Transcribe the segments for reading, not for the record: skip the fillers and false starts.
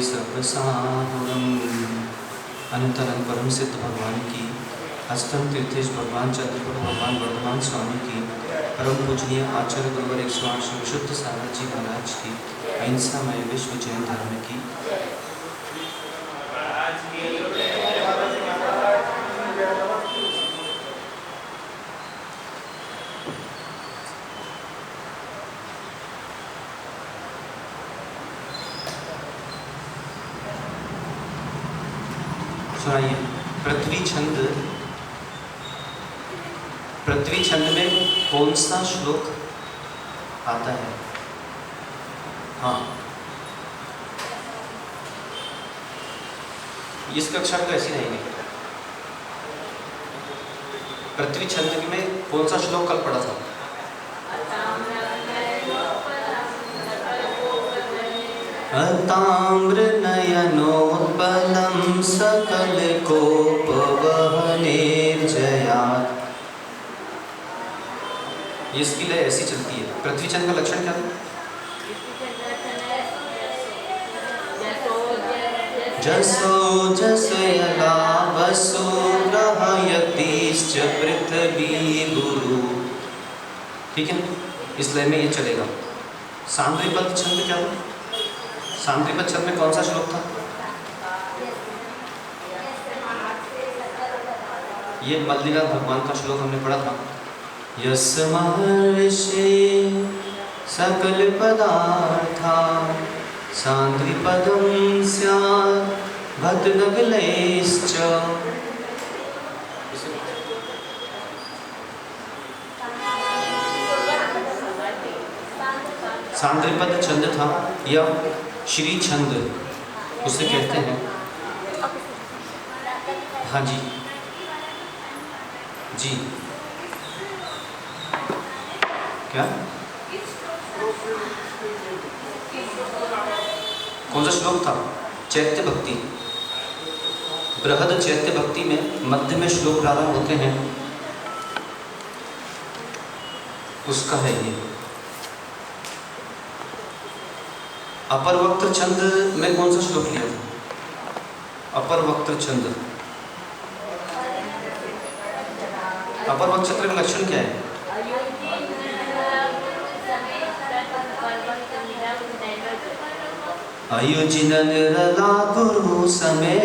सब साहुरम। अनंतरंग परम सिद्ध भगवान की, अष्टम तीर्थेश भगवान चंद्रपुर भगवान वर्धमान स्वामी की, परम पूजनीय आचार्य गुरुवर 108 श्री विशुद्ध सागर जी महाराज की, अहिंसामय विश्व जैन धर्म की। सुनाइए। पृथ्वी छंद में कौन सा श्लोक आता है? हाँ, इस कक्षा में तो ऐसी रहेगी। पृथ्वी छंद में कौन सा श्लोक कल पढ़ा था? ताम्र नयनोत्पलं सकल कोपवहनिर्जयात्। इसकी लय ऐसी चलती है। पृथ्वी छंद का लक्षण क्या था? जसो जसयला वसु ग्रहयतिश्च पृथ्वी गुरु। ठीक है, इस लय में ये चलेगा। सांद्रिपद छंद क्या था? सांद्रिपद छंद में कौन सा श्लोक था? ये मल्लिनाथ भगवान का श्लोक हमने पढ़ा था। यस्महर्षि सकल पदार्था सांद्रिपदं स्यात् भद्रनगलेश्च। सांद्रिपद छंद था या श्री छंद उसे कहते हैं। हाँ जी जी, क्या कौन सा श्लोक था? चैत्य भक्ति, बृहद चैत्य भक्ति में मध्य में श्लोक प्रारंभ होते हैं, उसका है ये। अपर वक्त्र छंद में कौन सा श्लोक लिया था? अपर वक्त्र छंद, अपर वक्त्र छंद का लक्षण क्या है? अयुजिन निरला गुरु समे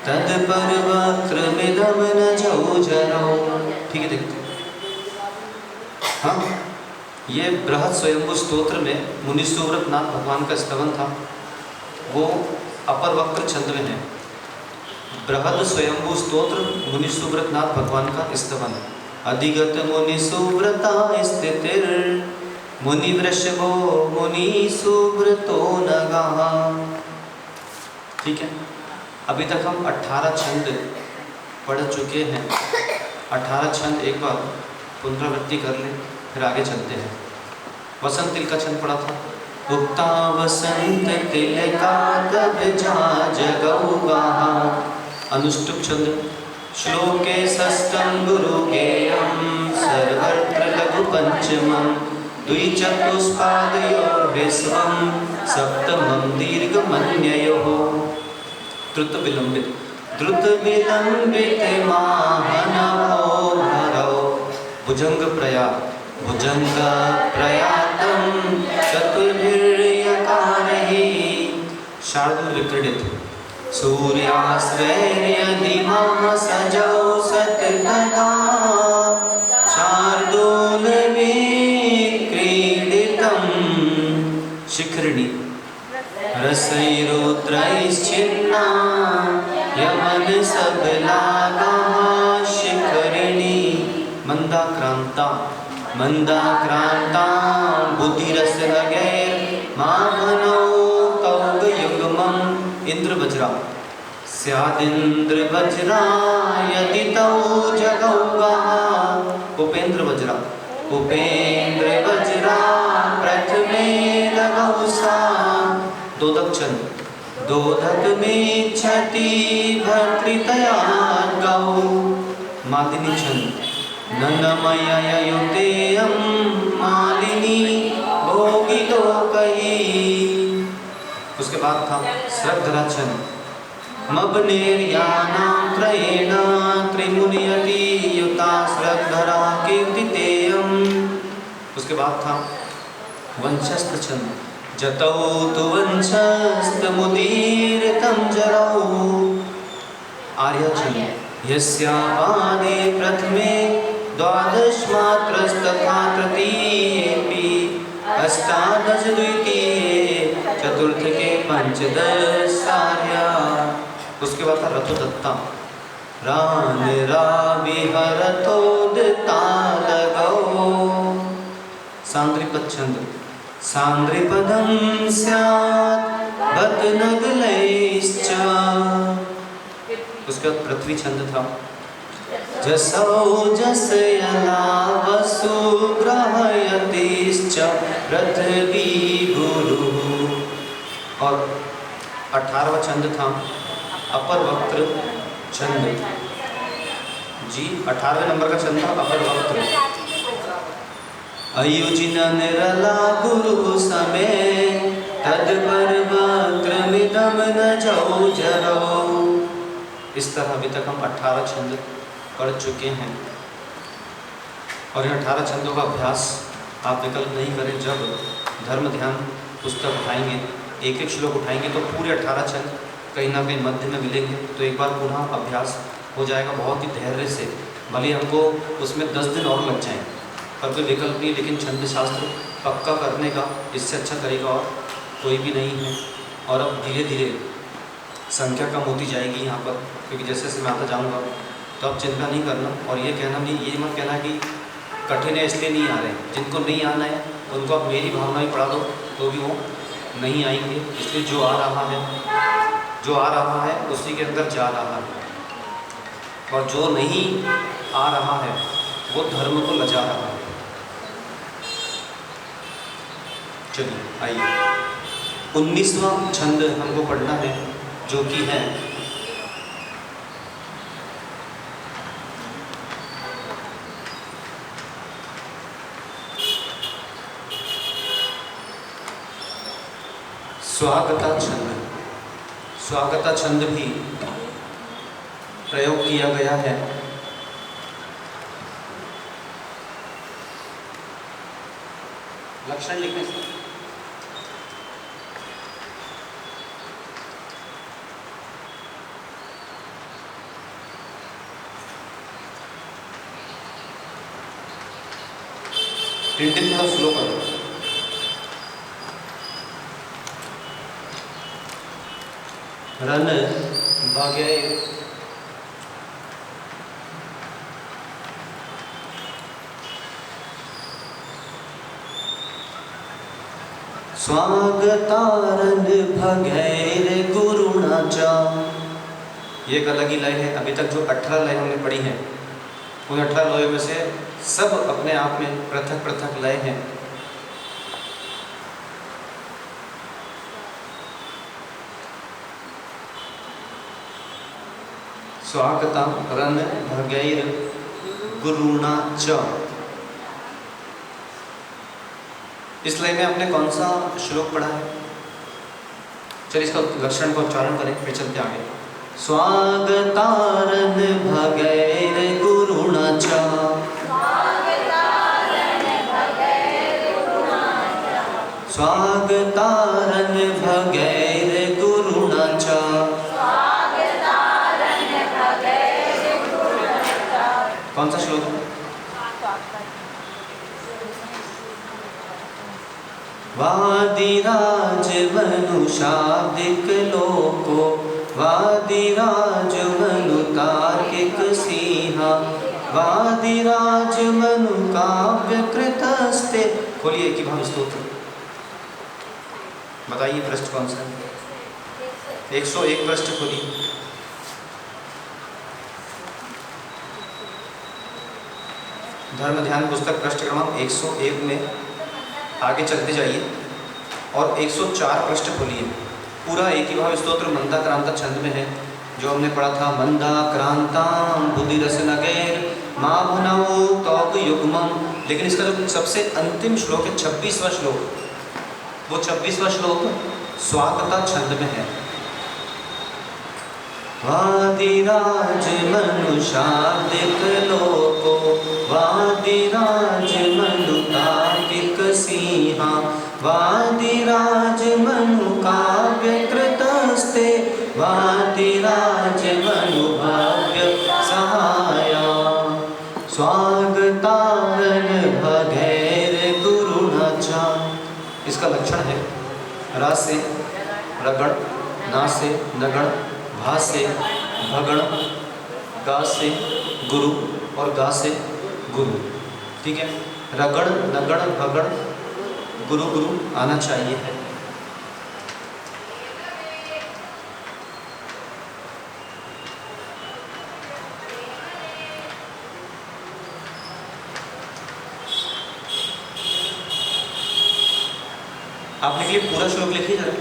तद पर वक्त्र मिदम न जरो। ठीक है, देखते हैं। हाँ, ये बृहद स्वयंभू स्तोत्र में मुनि सुव्रतनाथ भगवान का स्तवन था, वो अपर वक्त्र छंद में है। बृहद स्वयंभू स्तोत्र मुनि सुव्रतनाथ भगवान का स्तवन। अधिगत मुनि सुव्रता स्थितिर मुनि वृषभो मुनि सुव्रतो नगः। ठीक है, अभी तक हम 18 छंद पढ़ चुके हैं। 18 छंद एक बार पुनरावृत्ति कर लें, फिर आगे चलते हैं। वसंत तिल का छंद पढ़ा था। उक्ता वसंत तिलका तब जा जगौगा। अनुष्टुप छंद। श्लोके षष्ठं गुरु गेयं सर्वत्र लघु पंचमं द्विचतुष्पादयोर्विश्वं सप्तमं दीर्घमन्ययोः। द्रुत विलंबित माहनवो हरौ भुजंग प्रयातं चतुर्भिर्यकारैः। शार्दूल विक्रीडित। सूर्याश्रयदिमः सजौ सततदा शार्दूल विक्रीडितं। शिखरिणी। रसैरुद्रैश्चिन्ना यमन सबलागा। शिखरिणी। मंदाक्रांता बुद्धिरस लगैर मामनो कौग युग्मं। इंद्र वज्रा। स्यादिंद्र वज्रा यदि तौ जगौगा। उपेंद्र वज्रा प्रथमे लगौ सा। दोदक छंद। दोदक में क्षति भर्तृतया गौ। मालिनी छंद। ननमययुतेयं मालिनी भोगिलोकैः। उसके बाद था श्रद्धरा छंद। मबनेर्यानां क्रयेण त्रिमुनियति युता श्रद्धरा कीर्तितेयम्। उसके बाद था वंशस्थ छंद। जतौ तु वंशस्तमुदीरितं जरौ। आर्य छंद। यस्यापादे प्रथमे द्वादशमात्रस्तथा तृतीयेऽपि अष्टादश द्वितीये चतुर्थके पंचदश आर्या। उसके बाद था रथोदत्ता। रानिराविहरतोदिता लगौ। सांद्रिपद छंद। सांद्रिपदं स्यात् बत नगलैश्च। उसके बाद पृथ्वी छंद था। जसौ जसयला वसु ग्रहयतिश्च पृथ्वी गुरुः। और 18वां छंद था अपर वक्त्र छंद। जी 18वें नंबर का छंद था अपर वक्त्र। अयुजिन निरला गुरु समे तदपर वक्त्रमिदं न जौजरौ। इस तरह अभी तक हम 18 छंद पढ़ चुके हैं। और इन 18 छंदों का अभ्यास आप विकल्प नहीं करें। जब धर्म ध्यान पुस्तक उठाएंगे, एक एक श्लोक उठाएंगे तो पूरे 18 छंद कहीं ना कहीं मध्य में मिलेंगे। तो एक बार पुनः अभ्यास हो जाएगा बहुत ही धैर्य से। भले हमको उसमें 10 दिन और लग जाएं, पर कोई विकल्प नहीं। लेकिन छंद शास्त्र पक्का करने का इससे अच्छा तरीका और कोई भी नहीं है। और अब धीरे धीरे संख्या कम होती जाएगी यहाँ पर, क्योंकि जैसे जैसे मैं आता जाऊँगा तो अब चिंता नहीं करना। और ये कहना नहीं, ये मत कहना कि कठिन है इसलिए नहीं आ रहे। जिनको नहीं आना है उनको आप मेरी भावना ही पढ़ा दो तो भी वो नहीं आएंगे। इसलिए जो आ रहा है उसी के अंदर जा रहा है। और जो नहीं आ रहा है वो धर्म को लजा रहा है। चलिए आइए 19वां छंद हमको पढ़ना है, जो कि है स्वागता छंद। स्वागता छंद भी प्रयोग किया गया है। लक्षण लिखने से टिन थोड़ा स्लो करो। रन भाग्य स्वागतारन भगैर गुरुणा च। ये एक अलग ही लय है। अभी तक जो 18 लय हमने पढ़ी हैं उन 18 लयों में से सब अपने आप में पृथक पृथक लय हैं। स्वागता रन भगैर गुरुणा च। इस लय में आपने कौन सा श्लोक पढ़ा है? चलिए इसका लक्षण का उच्चारण करें फिर चलते आगे। स्वागतारन भगैर गुरुणा च। स्वागतारन भगैर गुरुणा च। कौन सा श्लोक? वादिराज मनु शाब्दिक लोको वादिराज मनु तार्किक सिंहा वादिराज मनु काव्य कृतस्ते। खोलिए कि भाव स्तोत्र। बताइए पृष्ठ कौन सा है? 101 पृष्ठ खोलिए। धर्म ध्यान पुस्तक पृष्ठ क्रमांक 101 में आगे चलते जाइए और 104 पृष्ठ खोलिए। पूरा एक ही भाव स्तोत्र मंदाक्रांता छंद में है, जो हमने पढ़ा था। मंदाक्रांतां बुद्धिरस नगैर मां भुनौ तौक युग्मम्। लेकिन इसका जो सबसे अंतिम श्लोक है 26वां श्लोक, वो 26वां श्लोक स्वागता छंद में है। वादिराज मनुषादिक लोको वादिराज मनुतार्किक सिंहा वादिराज मनु काव्य कृतस्ते वादिराज मनु भाग्य सहाया स्वागतान भगैर गुरु नचा। इसका लक्षण है रा से रगड़, ना से नगण, भा से भगण, गा से गुरु और गा से गुरु। ठीक है, रगड़ नगण भगण गुरु गुरु आना चाहिए है। आप लिखिए पूरा श्लोक लिखिए जरा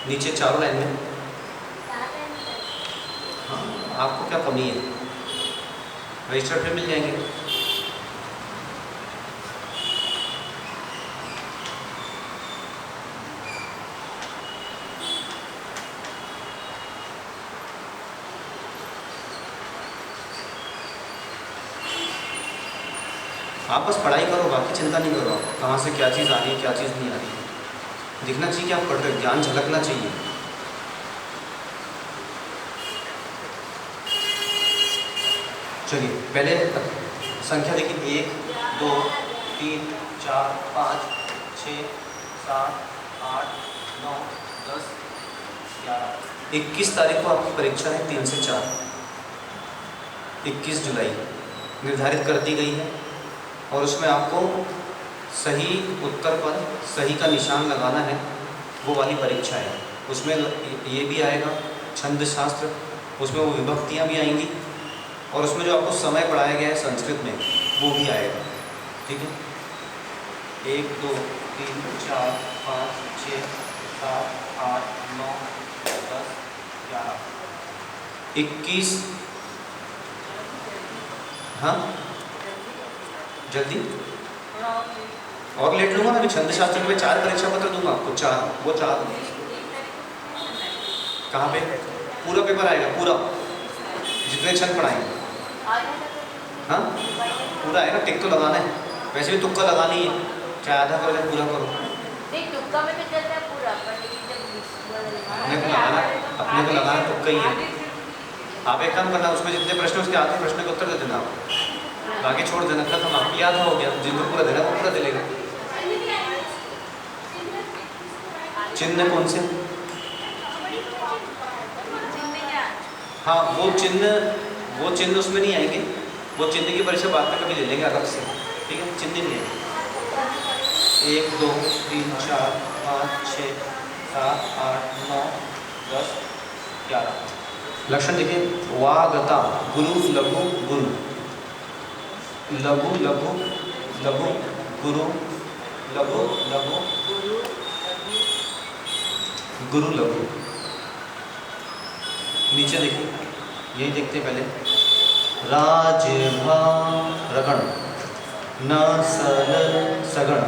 नीचे चारों लाइन में। हाँ, आपको क्या कमी है? रजिस्टर पे मिल जाएंगे। आप बस पढ़ाई करो, बाकी चिंता नहीं करो। आप कहाँ से क्या चीज़ आ रही है, क्या चीज़ नहीं आ रही है, दिखना चाहिए कि आप पढ़ रहे, ज्ञान झलकना चाहिए। चलिए पहले संख्या देखिए, 1 2 3 4 5 6 7 8 9 10 11। 21 तारीख को आपकी परीक्षा है 3 से 4, 21 जुलाई निर्धारित कर दी गई है। और उसमें आपको सही उत्तर पर सही का निशान लगाना है, वो वाली परीक्षा है। उसमें ये भी आएगा छंद शास्त्र, उसमें वो विभक्तियाँ भी आएंगी, और उसमें जो आपको समय पढ़ाया गया है संस्कृत में वो भी आएगा। ठीक है, 1 2 3 4 5 6 7 8 9 10 11 21। हाँ जल्दी, और लेट लूँगा ना, अभी छंद शास्त्र में 4 परीक्षा पत्र दूंगा आपको, 4 वो 4 कहाँ पे पूरा पेपर आएगा, पूरा जितने छंद पढ़ाएंगे। हाँ पूरा आएगा, टिक तो लगाना है, वैसे भी तुक्का लगानी है, चाहे आधा करो चाहे पूरा करो। तुक्का में भी चलता है पूरा, अपने को लगाना तुक्का ही है। आप एक काम करना, उसमें जितने प्रश्न उसके आधे प्रश्न का उत्तर दे देना, आप बाकी छोड़ देना, खत्म, आपको याद हो गया। जिनको पूरा देना वो पूरा दे लेगा। चिन्ह कौन से? हाँ वो चिन्ह उसमें नहीं आएंगे, वो चिन्ह की परीक्षा बाद में कभी ले लेंगे अलग से। ठीक है, चिन्ह नहीं आएंगे। 1 2 3 4 5 6 7 8 9 10 11। लक्षण देखिए, वागता गुरु लघु गुरु, लघु लघु लघु गुरु, लघु लघु गुरु लघु। नीचे देखिए, यही देखते पहले, राजभा रगण, न सल सगण,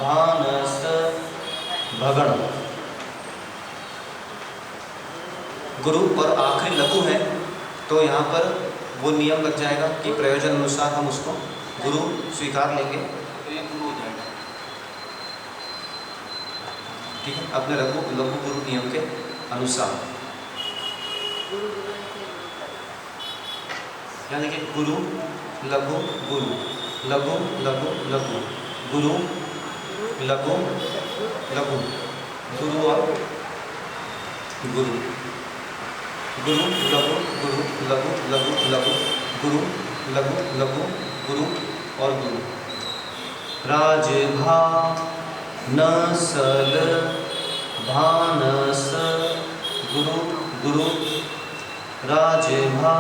भानस भगण। गुरु और आखिरी लघु है, तो यहाँ पर वो नियम लग जाएगा कि प्रयोजन अनुसार हम उसको गुरु स्वीकार लेंगे तो ये गुरु हो जाएगा। ठीक है, अपने लघु गुरु नियम के अनुसार। यहाँ देखिए, गुरु लघु गुरु, लघु लघु लघु गुरु, लघु लघु गुरु और गुरु, गुरु लघु गुरु, लघु लघु लघु गुरु, लघु लघु गुरु और गुरु। राजभा न सल भानस गुरु गुरु, राजभा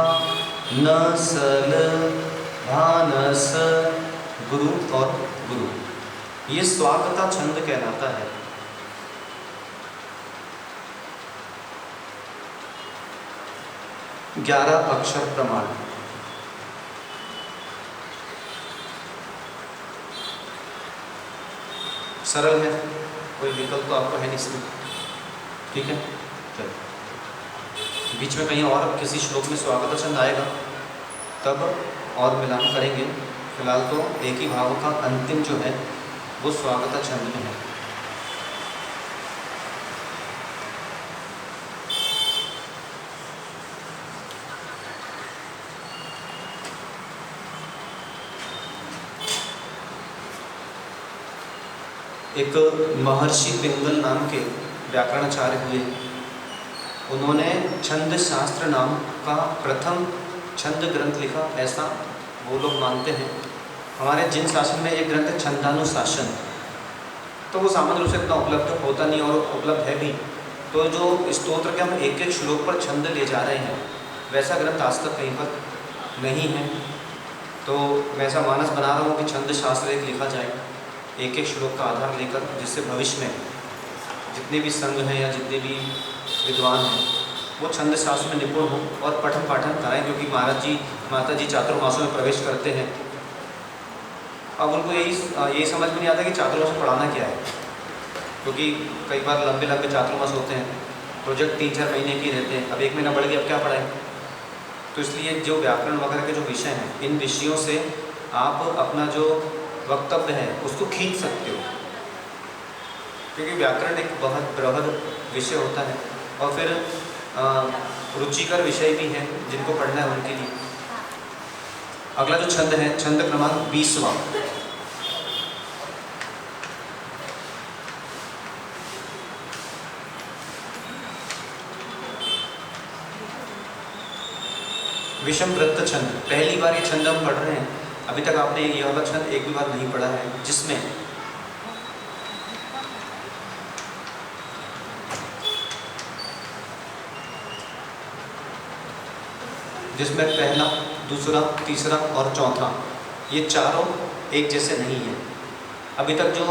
न सल भानस गुरु और गुरु। ये स्वागता छंद कहलाता है। ग्यारह अक्षर प्रमाण। सरल है, कोई विकल्प तो आपको है नहीं इसमें, ठीक है। चलो बीच में कहीं और किसी श्लोक में स्वागत छंद आएगा तब और मिलान करेंगे। फिलहाल तो एक ही भाव का अंतिम जो है वो स्वागत छंद में है। एक महर्षि पिंगल नाम के व्याकरणाचार्य हुए। उन्होंने छंद शास्त्र नाम का प्रथम छंद ग्रंथ लिखा, ऐसा वो लोग मानते हैं। हमारे जिन शासन में एक ग्रंथ है छंदानुशासन, तो वो सामान्य रूप से इतना उपलब्ध होता नहीं और उपलब्ध है भी। तो जो स्तोत्र के हम एक एक श्लोक पर छंद ले जा रहे हैं वैसा ग्रंथ आज तक कहीं पर नहीं है। तो मैं ऐसा मानस बना रहा हूँ कि छंद शास्त्र एक लिखा जाए एक एक श्लोक का आधार लेकर, जिससे भविष्य में जितने भी संघ हैं या जितने भी विद्वान हैं वो छंद शास्त्र में निपुण हों और पठन पाठन कराएं। क्योंकि महाराज जी माता जी चातुर्मासों में प्रवेश करते हैं। अब उनको यही समझ में नहीं आता कि चातुर्मास पढ़ाना क्या है, क्योंकि कई बार लंबे लंबे चातुर्मास होते हैं, प्रोजेक्ट 3-4 महीने की रहते हैं। अब 1 महीना बढ़ गया, अब क्या पढ़ाएं। तो इसलिए जो व्याकरण वगैरह के जो विषय हैं, इन विषयों से आप अपना जो वक्तव्य है उसको खींच सकते हो, क्योंकि व्याकरण एक बहुत बृहद विषय होता है और फिर रुचिकर विषय भी है जिनको पढ़ना है उनके लिए। अगला जो छंद है छंद क्रमांक 20वां। विषम वृत्त छंद। पहली बार ये छंद हम पढ़ रहे हैं। अभी तक आपने ये वाला छंद एक भी बार नहीं पढ़ा है, जिसमें पहला, दूसरा, तीसरा और चौथा ये चारों एक जैसे नहीं है। अभी तक जो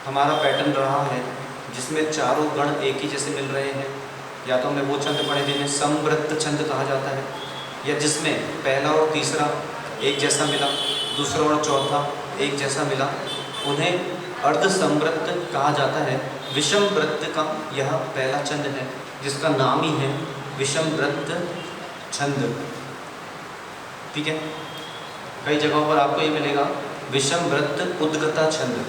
हमारा पैटर्न रहा है जिसमें चारों गण एक ही जैसे मिल रहे हैं, या तो हमने वो छंद पढ़े जिन्हें समवृत्त छंद कहा जाता है, या जिसमें पहला और तीसरा एक जैसा मिला, दूसरा और चौथा एक जैसा मिला, उन्हें अर्ध समवृत्त कहा जाता है। विषम वृत्त का यह पहला छंद है जिसका नाम ही है विषम वृत्त छंद, ठीक है। कई जगहों पर आपको ये मिलेगा विषम वृत्त उद्गता छंद।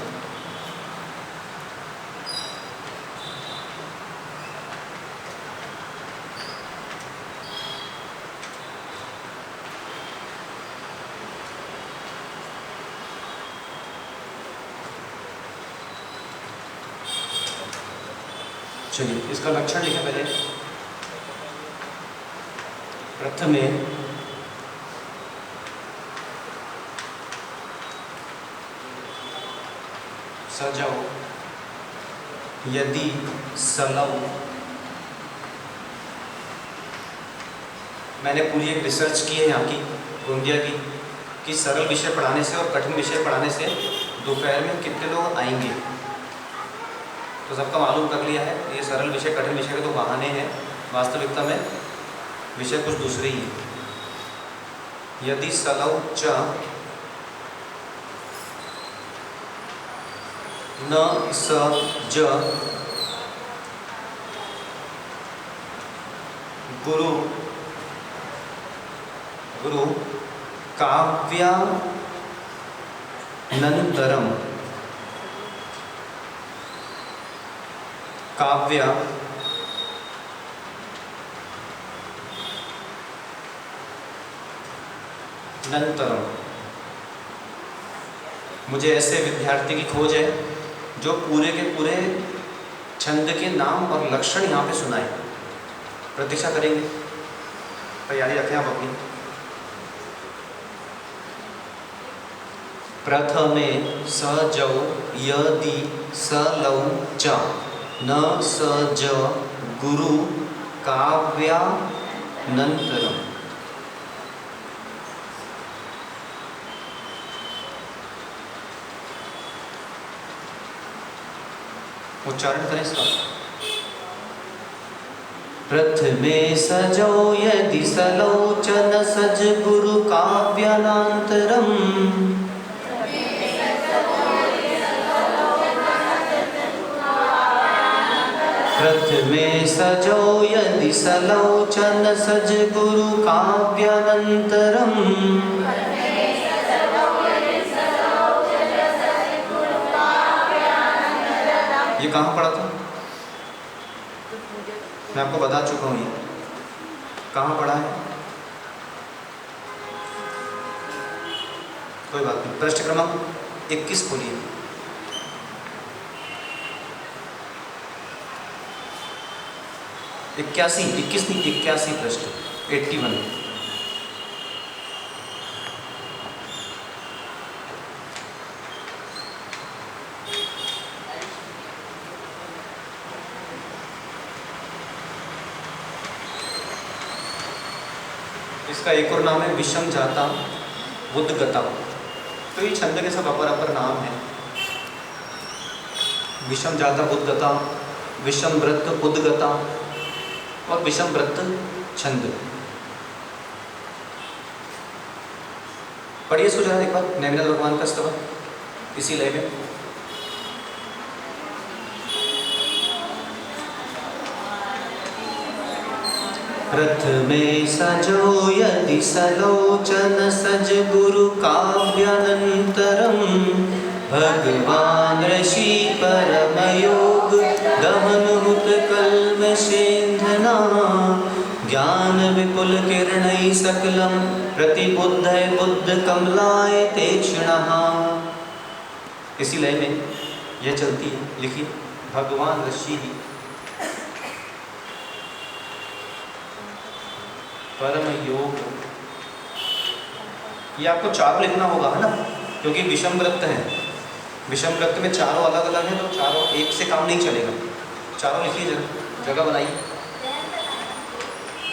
चलिए इसका लक्षण लिखें पहले। प्रथमे सजौ यदि सलौ। मैंने पूरी एक रिसर्च की है यहाँ की गोंदिया की कि सरल विषय पढ़ाने से और कठिन विषय पढ़ाने से दोपहर में कितने लोग आएंगे। तो सबका मालूम कर लिया है। ये सरल विषय कठिन विषय के तो बहाने हैं, वास्तविकता में विषय कुछ दूसरे ही है। यदि सलौ च न स ज गुरु गुरु काव्यानन्तरं काव्यानन्तरं। मुझे ऐसे विद्यार्थी की खोज है जो पूरे के पूरे छंद के नाम और लक्षण यहाँ पे सुनाए। प्रतीक्षा करेंगे, तैयारी रखें आप अपनी। प्रथमे सजौ यदि सलौ च न सज गुरु काव्यानन्तरम्। उच्चारण करें इसका। प्रथमे सजौ यदि सलौ च न सज गुरु काव्यानन्तरम्। रथ में सजो यदि सलोचन सज गुरु काव्यानंतरम। ये कहाँ पढ़ा था? मैं आपको बता चुका हूँ। ये कहाँ पढ़ा है? कोई बात नहीं। पृष्ठ क्रमांक 21 खोलिए। 21 नहीं, 81 पृष्ठ 81। इसका एक और नाम है विषम जाता बुद्धगता। तो ये छंद के सब अपर अपर नाम है। विषम जाता बुद्धगता, विषम व्रत बुद्धगता और विषम व्रत छंद। पढ़िए इसको जरा एक बार, नैमिनाथ भगवान का स्तवन इसी लय में। रथ में सजो यदि सलोचन सज गुरु काव्यानंतरम। भगवान ऋषि परम योग दहन हुत कल्मषेंधना। ज्ञान विपुल किरणै सकलम प्रतिबुद्धय बुद्ध कमलाय तीक्ष्णः। इसी लय में यह चलती है। लिखिए भगवान ऋषि परम योग। ये आपको चारों लिखना होगा, है ना, क्योंकि विषम व्रत है। विषम व्रत में चारों अलग अलग हैं, तो चारों एक से काम नहीं चलेगा। चारों लिखिए, जगह बनाइए।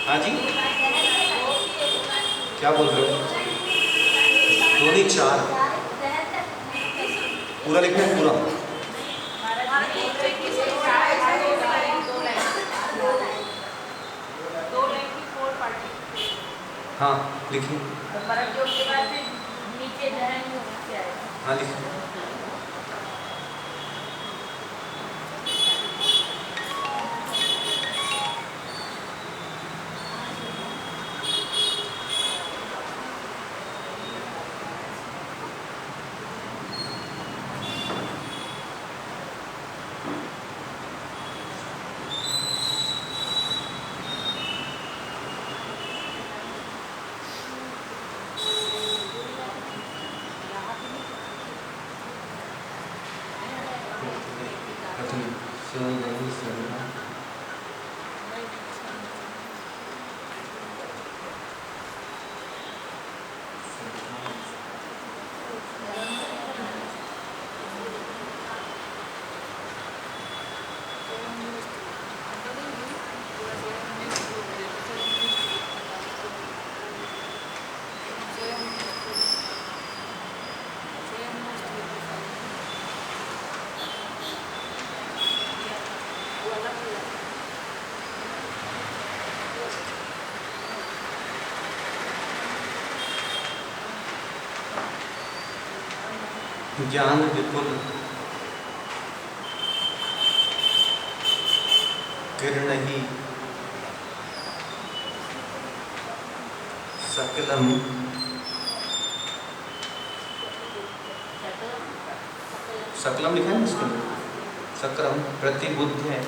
हाँ जी, क्या बोल रहे हो? दो नहीं, चार पूरा लिखना है, पूरा। हाँ लिखिए। हाँ लिखिए। ज्ञान विपुल किरणहि सकलम सकलम लिखा है ना इसको, सकलम प्रतिबुद्ध है,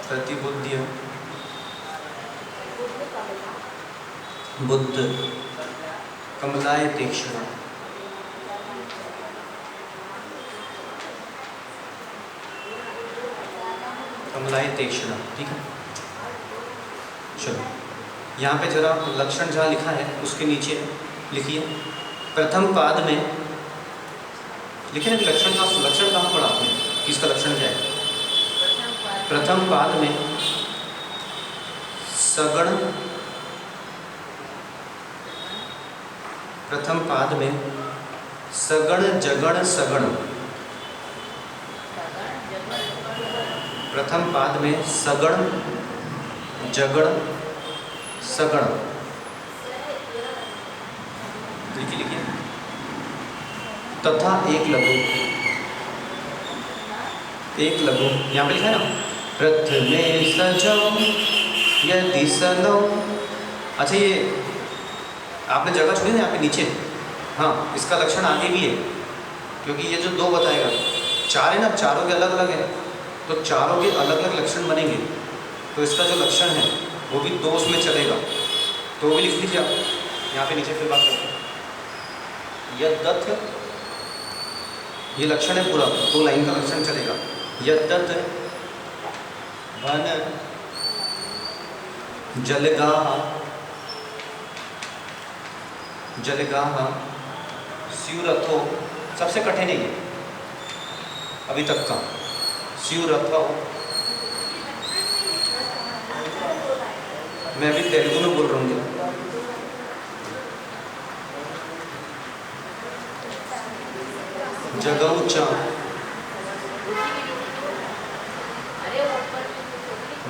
प्रतिबुद्ध बुद्ध कमलाय तीक्ष्ण। कमलाय तीक्ष्ण, ठीक है। चलो यहाँ पे जरा लक्षण जहाँ लिखा है उसके नीचे लिखिए प्रथम पाद में। लिखिए ना लक्षण का, लक्षण कहाँ पढ़ा आपने, किसका लक्षण क्या है? प्रथम पाद में सगण, प्रथम पाद में सगण जगण सगण। प्रथम पाद में सगण जगण सगण। लिखिए लिखिए। तथा एक लघु, एक लघु, यहाँ पे लिखा है ना, प्रथमे सजो यदि सनो। अच्छा ये आपने जगह छोड़ी ना यहाँ पे नीचे, हाँ इसका लक्षण आगे भी है, क्योंकि ये जो दो बताएगा, चार है ना, चारों के अलग अलग है, तो चारों के अलग अलग लक्षण बनेंगे, तो इसका जो लक्षण है वो भी दो उसमें चलेगा, तो वो भी लिख लीजिए आप यहाँ पे नीचे, फिर बात करते हैं। यद्दत्, ये लक्षण है पूरा, दो लाइन का लक्षण चलेगा। यद्दत् वन जलगाह, जलगाह स्यूरथो, सबसे कठिन है ये अभी तक का, स्यूरथो, मैं अभी तेलुगु में बोल रहा हूँ। जगौचा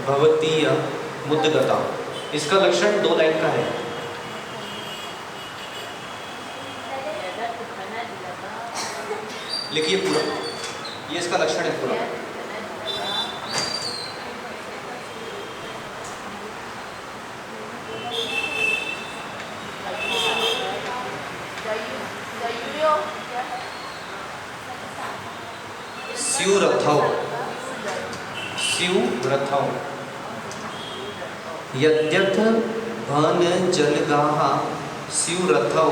भवतीय मुद्गता, इसका लक्षण दो लाइन का है। लिखिए पूरा, ये इसका लक्षण है पूरा। स्यूरथौ, स्यूरथौ, यद्यथ भन जलगाह स्यूरथौ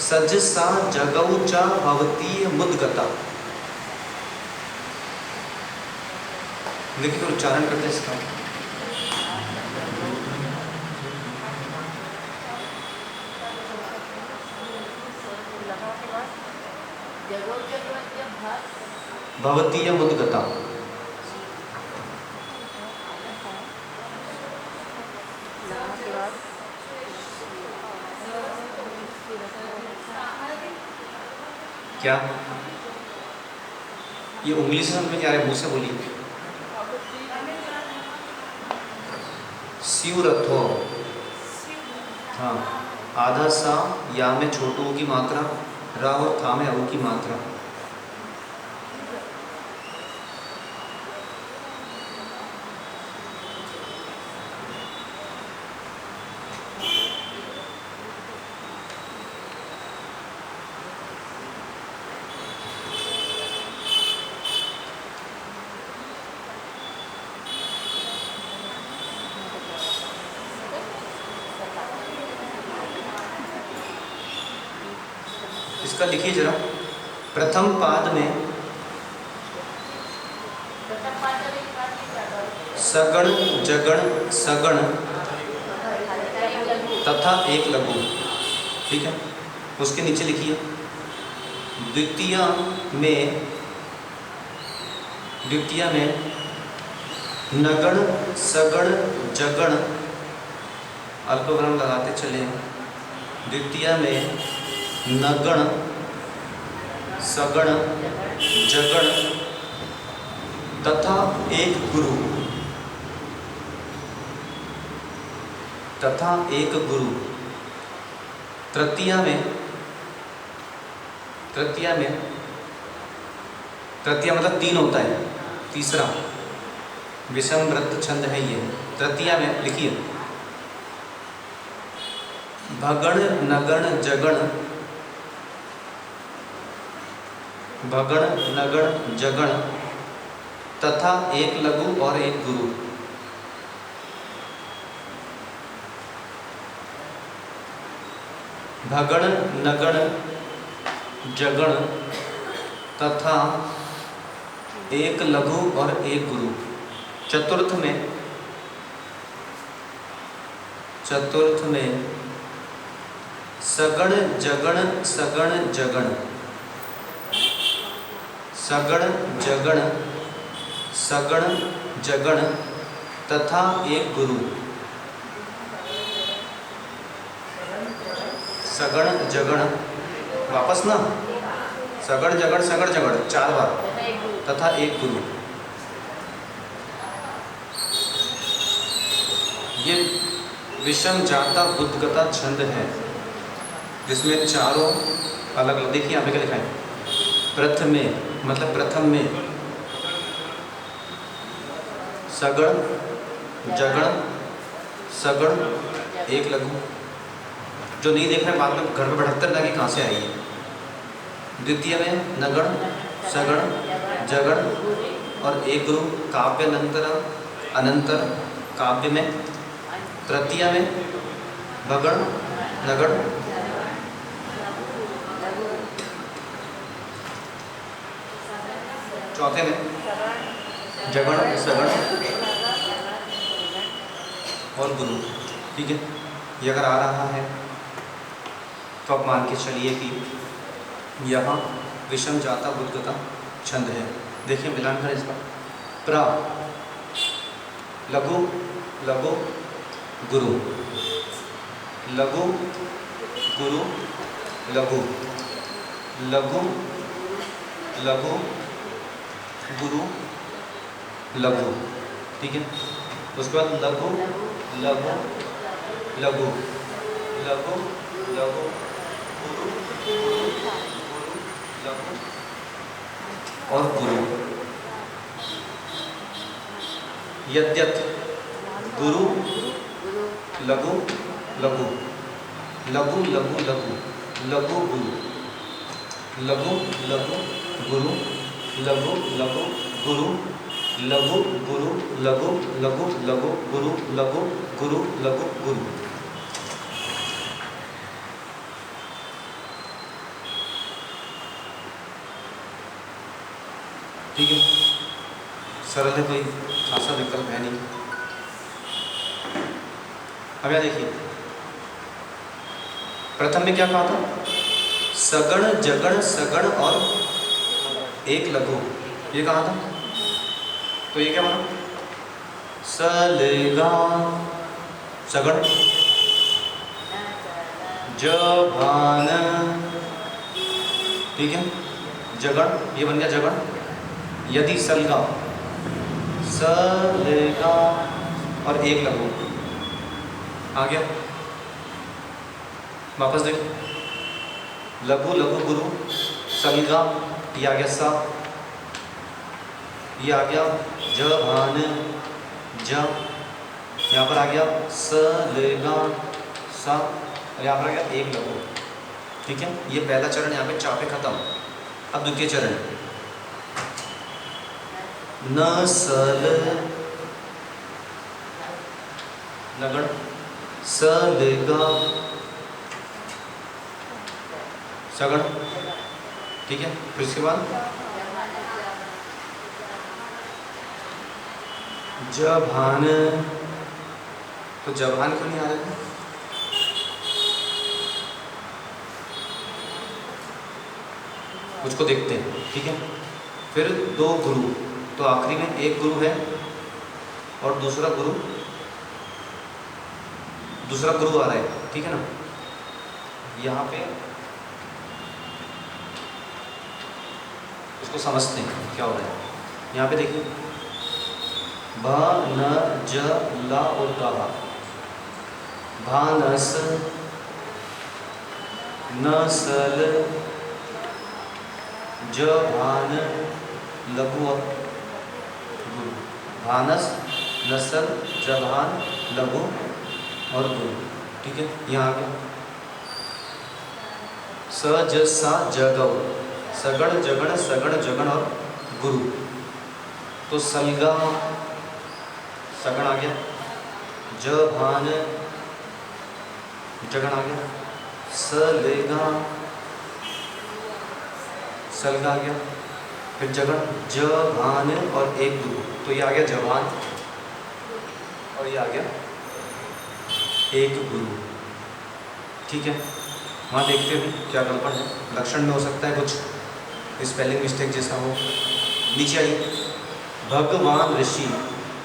सजसा जगौचा भवतीय मुद्गता। देखिए उच्चारण करते हैं इसका। भवतीय मुद्गता, क्या ये उंगली से समझ में क्या आ रहा है, मुंह से बोलिए। स्यूरथो, हाँ आधा सा या में छोटू की मात्रा, रा और था में अऊ की मात्रा। इसका लिखिए जरा, प्रथम पाद में सगण जगण सगण तथा एक लघु, ठीक है। उसके नीचे लिखिए द्वितीय में नगण सगण जगण, अल्पविराम लगाते चले। द्वितीय में नगण सगण जगण तथा एक गुरु, तथा एक गुरु। तृतीया में, तृतीया मतलब तीन होता है, तीसरा विषम वृत्त छंद है ये। तृतीया में लिखिए भगण नगण जगण, भगण नगण जगण तथा एक लघु और एक गुरु। भगण नगण जगण तथा एक लघु और एक गुरु। चतुर्थ में सगण जगण सगण जगण, सगण जगण सगण जगण तथा एक गुरु। सगण जगण, वापस ना, सगण जगण 4 बार तथा एक गुरु। ये विषम जाता बुद्धगता छंद है जिसमें चारों अलग अलग, देखिए यहाँ पे क्या लिखा है, प्रथमे मतलब प्रथम में, सगण जगण सगण एक लघु। जो नहीं देख रहे बाद में घर में भटकते रहना कि कहाँ से आई है। द्वितीय में नगण सगण जगण और एक गुरु। काव्य अनंतर अनंतर काव्य में। तृतीय में भगण नगण। चौथे में जगण सगण और गुरु। ठीक है, ये अगर आ रहा है तो आप मान के चलिए कि यहाँ विषम जाता बुद्धगता छंद है। देखिए मिलान करें इसका। प्र लघु लघु गुरु लघु गुरु लघु लघु लघु गुरु लघु। ठीक है, उसके बाद लघु लघु लघु लघु लघु गुरु गुरु गुरु लघु और गुरु। यद्यत गुरु लघु लघु लघु लघु लघु लघु गुरु लघु लघु गुरु लघु लघु गुरु लघु गुरु लघु लघु लघु गुरु लघु गुरु लघु गुरु। ठीक है, सरल है, कोई खासा विकल्प है नहीं। अब यहाँ देखिए, प्रथम में क्या कहा था? सगण जगण सगण और एक लघु, ये कहा था। तो ये क्या बना? सलेगा सगण जभान। ठीक है, जगण ये बन गया जगण। यदि सलगा सलेगा और एक लघु आ गया। वापस देखिए, लघु लघु गुरु सलगा ये आ गया सा, ये आ गया ज भान ज, यहाँ पर आ गया स लेगा सा और यहाँ पर आ गया एक लघु। ठीक है, ये पहला चरण यहाँ पे चा पे खत्म। अब द्वितीय चरण न सल नगण स लेगा सगण। ठीक है, फिर इसके बाद जभान। तो जभान क्यों नहीं आ रहा है? उसको देखते हैं। ठीक है, फिर दो गुरु, तो आखिरी में एक गुरु है और दूसरा गुरु आ रहा है। ठीक है ना, यहाँ पे इसको समझते हैं क्या हो रहा है। यहाँ पे देखिए, भ न ज ला और गा, भानस न सल ज भान लघु और गुरु। भानस नसल जभान लघु और गुरु। ठीक है, यहाँ आ गया स ज सा जगव सगण जगण सगण जगण और गुरु। तो सलगा सगण आ गया, ज भान जगण आ गया, स लेगा सलगा आ गया, फिर जगण ज भान और एक गुरु। तो ये आ गया जभान और ये आ गया एक गुरु। ठीक है, वहाँ देखते हैं क्या गड़बड़ है। लक्षण में हो सकता है कुछ स्पेलिंग मिस्टेक जैसा हो। नीचे आइए, भगवान ऋषि,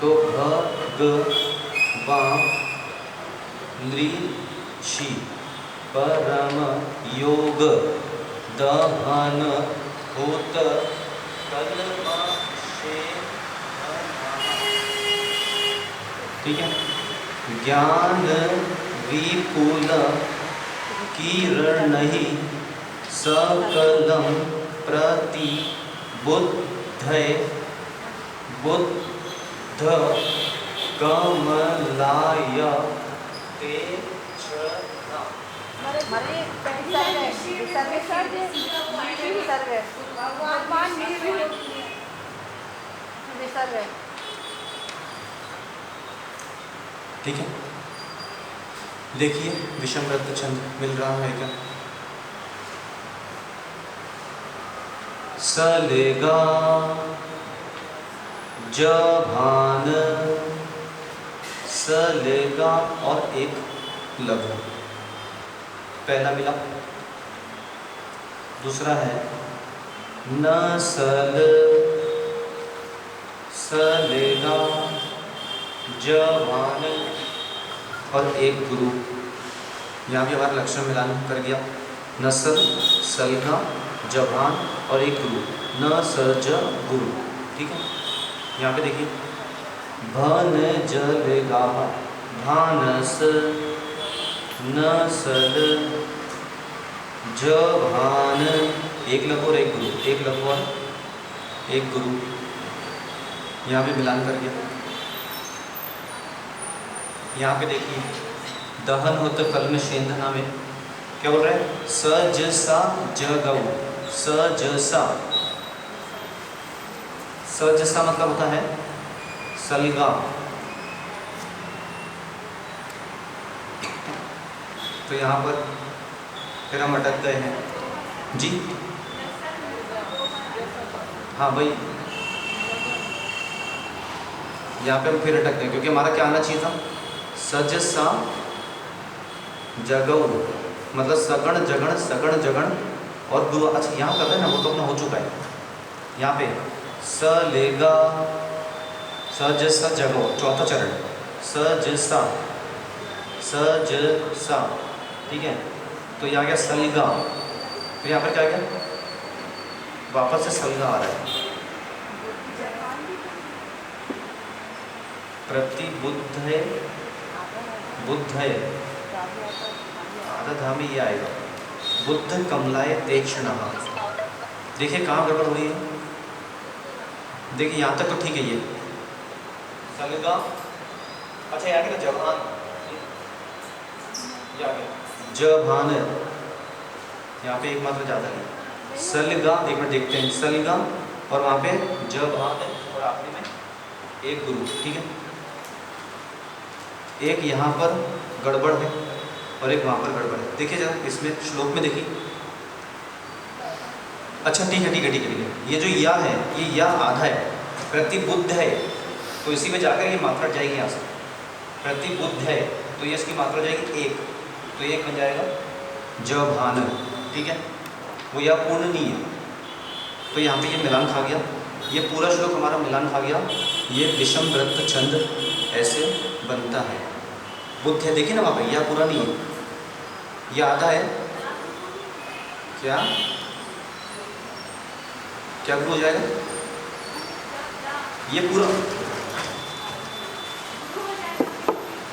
तो भगवान ऋषि परम योग दहन होत कल्मषे। ठीक है, ज्ञान विपुल किरण नहीं सकलम प्रति बुद्धय बुद्धये ध कमलाय ते च मरे सर्वे सर्वे सर्वे सर्वे। ठीक है, देखिए विषम वृत्त छंद मिल रहा है क्या? सलेगा जभान, सलेगा और एक लघु, पहला मिला। दूसरा है नसल, सलेगा जभान और एक गुरु। यहाँ भी हमारा लक्षण मिलान कर गया। नसल, सलगा, जभान और एक गुरु, न स ज गुरु। ठीक है, यहाँ पे देखिए भन जल गा, भानस, नसल, जभान, एक लघु और एक गुरु, एक लघु और एक गुरु। यहाँ पे मिलान कर गया। यहाँ पे देखिए दहन होता कल में शेंधना में क्या बोल रहे हैं? स ज सा ज गौ, स ज सा, स ज सा मतलब होता है सलगा। तो यहाँ पर फिर हम अटक गए हैं जी। हाँ भाई, यहाँ पे हम फिर अटक गए क्योंकि हमारा क्या आना चाहिए था? सज सा जगौ, मतलब सगण जगण, सगण जगण और गुरु। अच्छा यहाँ कर रहे हैं ना, वो तो अपना हो चुका है। यहाँ पे स लेगा, सज सा जगौ, चौथा चरण, सज सा, सज सा। ठीक है, तो यहाँ गया सलगा। तो यहाँ पर क्या गया? वापस से सलगा आ रहा है। प्रतिबुद्ध है, बुद्ध है, आधा धामी ये आएगा। बुद्ध कमलाय तीक्ष्ण। देखिए कहाँ गड़बड़ हो रही है। देखिए यहाँ तक तो ठीक है ये सलगा। अच्छा यहाँ के ना जभान, जभान, यहाँ पे एक मात्रा ज़्यादा है। सलगा, एक मिनट देखते हैं, सलगा और वहाँ पे जभान और आखिरी में एक गुरु। ठीक है, एक यहाँ पर गड़बड़ है और एक वहाँ पर गड़बड़ है। देखिए जरा इसमें श्लोक में देखिए। अच्छा ठीक है ठीक है ठीक है ठीक है, ये जो या है ये या आधा है, प्रतिबुद्ध है तो इसी में जाकर ये मात्रा जाएगी यहाँ से। प्रतिबुद्ध है तो ये इसकी मात्रा जाएगी एक, तो एक बन जाएगा जभान। ठीक है, वो या पूर्ण नहीं है, तो यहाँ पे ये मिलान खा गया। ये पूरा श्लोक हमारा मिलान खा गया। ये विषम वृत्त छंद ऐसे बनता है। बुद्ध है, देखिए ना वहाँ पर या पूरा नहीं है, ये आधा है। क्या क्या गुरु हो जाएगा? ये पूरा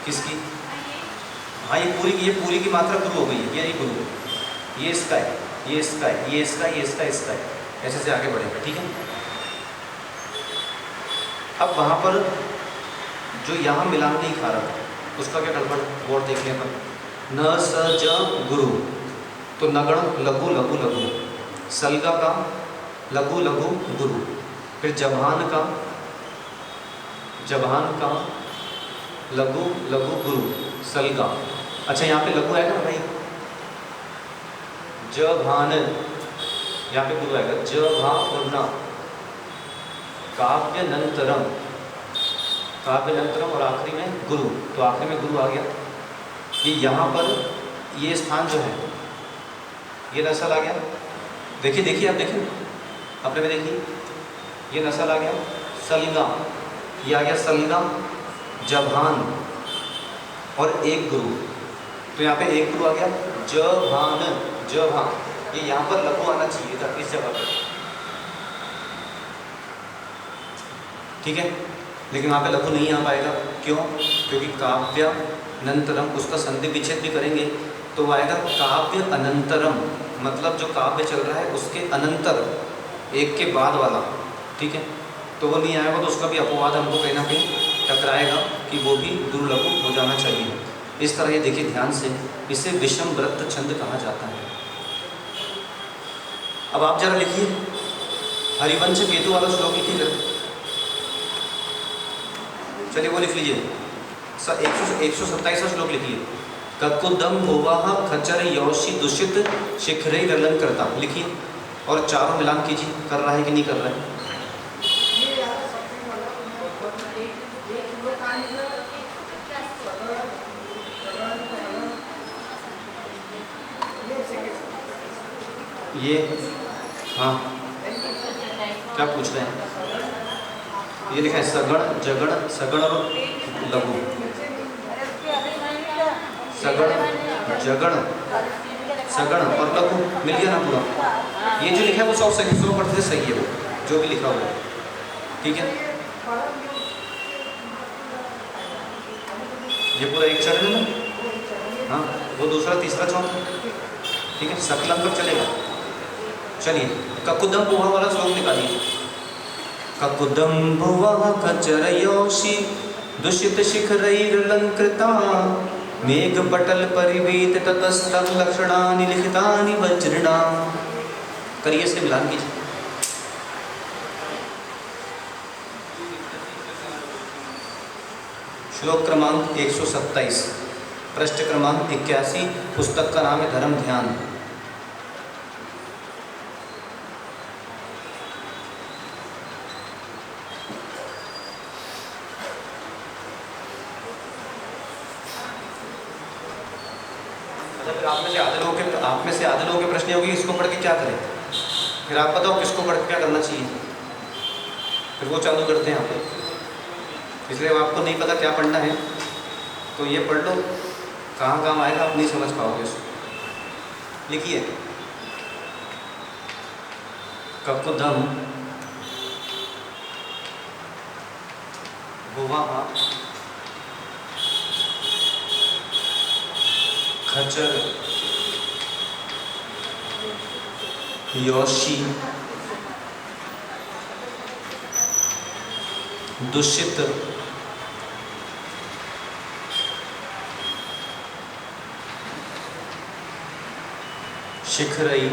किसकी? हाँ ये पूरी की मात्रा गुरु हो गई है। ये गुरु, ये इसका है, ये इसका है, ये इसका, ये इसका, इसका है, ऐसे से आगे बढ़ेगा। ठीक है, अब वहाँ पर जो यहाँ मिलान नहीं खा रहा था उसका क्या गड़बड़ और देखने पर? न स ज गुरु, तो नगण लघु लघु लघु, सलगा का लघु लघु गुरु, फिर जभान का लघु लघु गुरु, सलगा। अच्छा यहाँ पे लघु आएगा भाई, जभान, यहाँ पे गुरु आएगा, जभा और ना, काव्यनंतरम, काव्यनंतरम और आखिरी में गुरु, तो आखिरी में गुरु आ गया। ये यहाँ पर ये स्थान जो है ये नसल आ गया। देखिए देखिए आप देखिए अपने में देखिए, ये नसल आ गया। सलगा, ये आ गया सलगा, जभान और एक गुरु, तो यहाँ पे एक गुरु आ गया जभान, जभान। ये यहाँ पर लघु आना चाहिए था इस जगह पर। ठीक है, लेकिन वहाँ पे लघु नहीं आ पाएगा। क्यों? क्योंकि काव्य अनंतरम, उसका संधि विच्छेद भी करेंगे तो आएगा काव्य अनंतरम, मतलब जो काव्य चल रहा है उसके अनंतर, एक के बाद वाला। ठीक है, तो वो नहीं आएगा तो उसका भी अपवाद हमको कहीं ना कहीं टकराएगा कि वो भी दुर्लघु हो जाना चाहिए। इस तरह ये देखिए ध्यान से, इसे विषम वृत्त छंद कहा जाता है। अब आप जरा लिखिए हरिवंश केतु वाला श्लोक लिखिए जरा। चलिए वो लिख लीजिए 127 श्लोक लिखिए। ककुदम भुवः खचर यौषि दूषित शिखरे रलन करता, लिखिए और चारों मिलान कीजिए, कर रहा है कि नहीं कर रहा है। ये हाँ क्या पूछ रहे हैं, ये लिखा है सगण जगण सगण और लघु, सगण जगण सगण और लघु मिल गया ना पूरा। ये जो लिखा है वो 100% सही है, वो जो भी लिखा हुआ है, ठीक है। ये पूरा एक चरण है ना, हाँ वो दूसरा तीसरा चौथा, ठीक है, सकलम तक चलेगा। चलिए ककुदम भुवः वाला श्लोक निकालिए। ककुदम भुवः खचर यौषि दूषित शिखरैरलंकृता मेघपटल परिवीत ततस्तव लक्षणानि लिखितानि वज्रिणा। करिए से मिलान कीजिए। श्लोक क्रमांक 127, पृष्ठ क्रमांक 81, पुस्तक का नाम है धर्म ध्यान। आप में से आधे लोगों के प्रश्न होगी इसको पढ़ के क्या करें, फिर आप बताओ किसको पढ़ के क्या करना चाहिए, फिर वो चालू करते हैं आप। इसलिए आपको नहीं पता क्या पढ़ना है तो ये पढ़ लो, कहाँ काम आएगा आप नहीं समझ पाओगे उसको। लिखिए ककुदम भुवः खचर यौषि दूषित शिखरई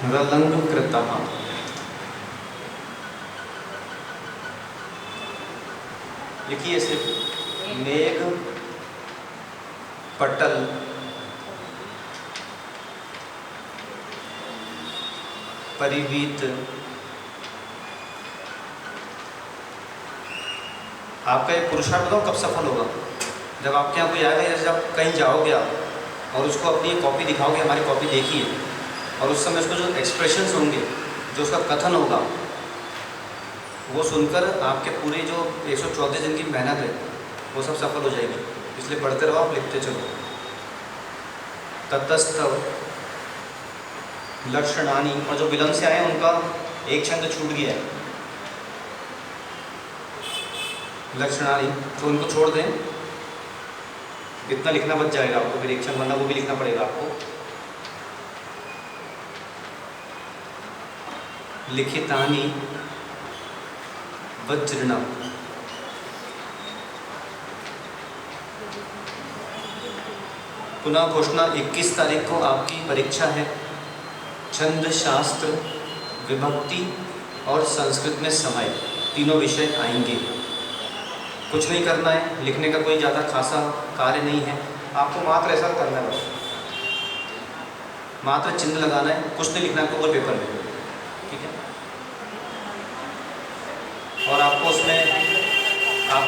रलंकृतः। लिखिए इसे मेघ पटल परिवीत। आपका एक पुरुषार्थ बताओ कब सफल होगा, जब आपके यहाँ कोई आएगा या जब कहीं जाओगे आप और उसको अपनी कॉपी दिखाओगे, हमारी कॉपी देखिए, और उस समय उसको जो एक्सप्रेशंस होंगे, जो उसका कथन होगा, वो सुनकर आपके पूरे जो 134 दिन की मेहनत है वो सब सफल हो जाएगी। इसलिए पढ़ते रहो, आप लिखते चलो। ततस्तव लक्षणानि, और जो विलंब से आए हैं उनका एक छंद छूट गया है, लक्षणानि, तो उनको छोड़ दें, इतना लिखना बच जाएगा आपको, फिर एक छंद वरना वो भी लिखना पड़ेगा आपको। लिखितानि वज्रिणा। पुनः घोषणा 21 तारीख को आपकी परीक्षा है। छंद शास्त्र, विभक्ति और संस्कृत में समय, तीनों विषय आएंगे। कुछ नहीं करना है, लिखने का कोई ज़्यादा खासा कार्य नहीं है, आपको मात्र ऐसा करना है, मात्र चिन्ह लगाना है, कुछ नहीं लिखना है आपको पेपर में, ठीक है। और आपको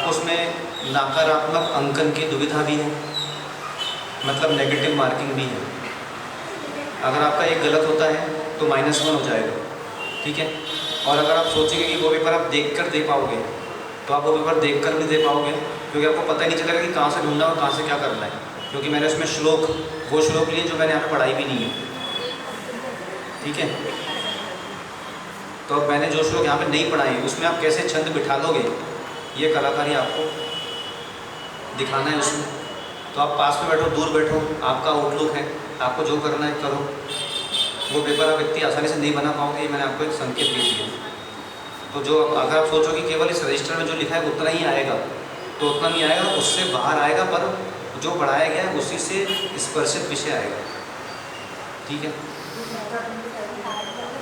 उसमें नकारात्मक अंकन की दुविधा भी है, मतलब नेगेटिव मार्किंग भी है। अगर आपका एक गलत होता है तो -1 हो जाएगा, ठीक है। और अगर आप सोचेंगे कि वो पेपर आप देखकर दे पाओगे तो आप वो पेपर देखकर भी दे पाओगे, क्योंकि आपको पता ही नहीं चलेगा कि कहाँ से ढूंढना और कहाँ से क्या करना है, क्योंकि मैंने उसमें वो श्लोक लिए जो मैंने यहाँ पे पढ़ाई भी नहीं है, ठीक है। तो अब मैंने जो श्लोक यहाँ पे नहीं पढ़ाए उसमें आप कैसे छंद बिठा लोगे, ये कलाकारी आपको दिखाना है उसमें। तो आप पास में बैठो, दूर बैठो, आपका आउटलुक है, आपको जो करना है करो। वो पेपर आप इतनी आसानी से नहीं बना पाओगे, ये मैंने आपको एक संकेत दे दिया। तो जो अगर आप सोचो कि केवल इस रजिस्टर में जो लिखा है उतना ही आएगा, तो उतना नहीं आएगा, उससे बाहर आएगा, पर जो पढ़ाया गया है उसी से स्पर्शित विषय आएगा। ठीक है,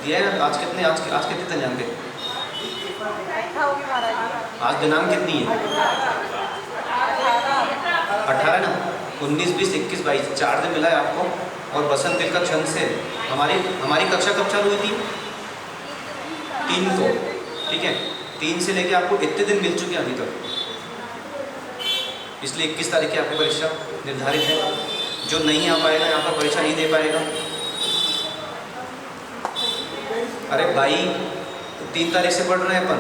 दिया है ना? आज कितने दिनांक है? आज दिनांक कितनी है? 18 ना? 19, 20, 21, 22 4 दिन मिला है आपको। और बसंत तिल का छंद से हमारी कक्षा कब चालू हुई थी? 3 को। ठीक है, 3 से लेके आपको इतने दिन मिल चुके हैं अभी तक, इसलिए 21 तारीख की आपकी परीक्षा निर्धारित है। जो नहीं आ पाएगा यहाँ पर परीक्षा नहीं दे पाएगा। अरे भाई 3 तारीख से पढ़ रहे हैं अपन,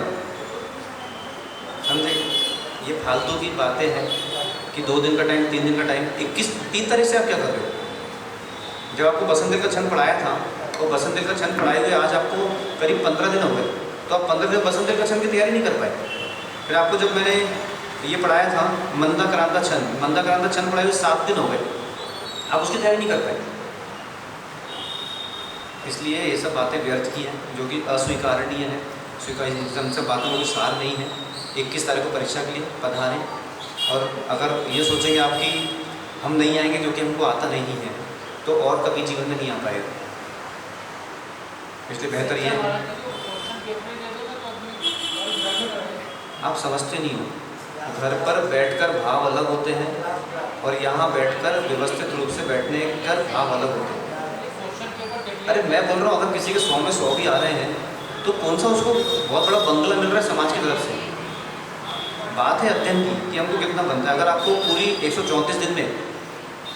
समझे? ये फालतू की बातें हैं कि 2 दिन का टाइम, 3 दिन का टाइम। 3 तारीख से आप क्या कर रहे हो? जब आपको बसंत तिल का छंद पढ़ाया था, तो बसंत तिल का छंद पढ़ाए हुए आज आपको करीब 15 दिन हो गए, तो आप 15 दिन बसंत तिल का छंद की तैयारी नहीं कर पाए। फिर आपको जब मैंने ये पढ़ाया था मंदा क्रांता छंद पढ़ाए हुए 7 दिन हो गए, आप उसकी तैयारी नहीं कर पाए। इसलिए ये सब बातें व्यर्थ की हैं, जो कि अस्वीकारणीय है। स्वीकार सब बातों में कोई सार नहीं है। 21 तारीख को परीक्षा के लिए पधारें, और अगर ये सोचेंगे आपकी हम नहीं आएंगे क्योंकि हमको आता नहीं है, तो और कभी जीवन में नहीं आ पाएगा। इसलिए बेहतर ये है, आप समझते नहीं हो, घर पर बैठकर भाव अलग होते हैं और यहाँ बैठकर व्यवस्थित रूप से बैठने कर भाव अलग होते हैं। अरे मैं बोल रहा हूँ, अगर किसी के 100 में 100 भी आ रहे हैं, तो कौन सा उसको बहुत बड़ा बंगला मिल रहा है समाज की तरफ से? बात है अध्ययन की कि हमको कितना बनता है। अगर आपको पूरी 134 दिन में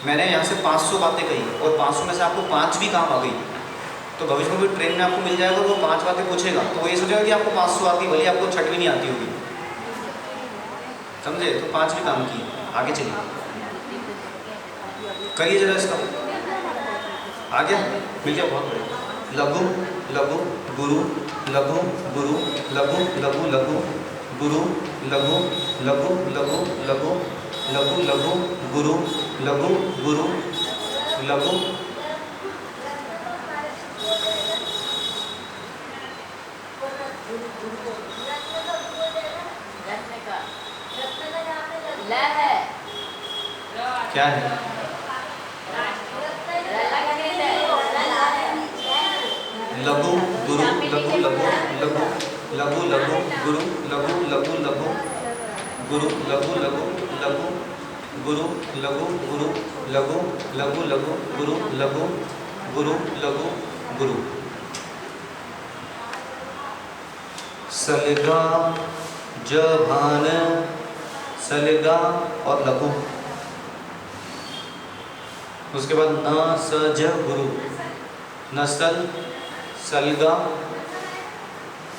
मैंने यहाँ से 500 बातें कही और 500 में से आपको 5 भी काम आ गई, तो भविष्य में भी ट्रेन में आपको मिल जाएगा और वो 5 बातें पूछेगा, तो वो ये सोचेगा कि आपको 500 आती, भले आपको 6 भी नहीं आती होगी, समझे? तो 5 भी काम किए, आगे चलिए, करिए जरा इसका। आ गया? मिल गया, बहुत बढ़िया। लघु लघु गुरु, लघु गुरु, लघु लघु लघु गुरु, लघु लघु लघु लघु, लघु लघु गुरु, लघु गुरु, लघु क्या है? लघु गुरु, लघु लघु लघु, लघु लघु गुरु, लघु लघु लघु गुरु, लघु लघु लघु गुरु, लघु गुरु, लघु लघु लघु गुरु, लघु गुरु, लघु गुरु। सलगा जभान, सलगा और लघु, उसके बाद न स ज गुरु, नसल, सलगा,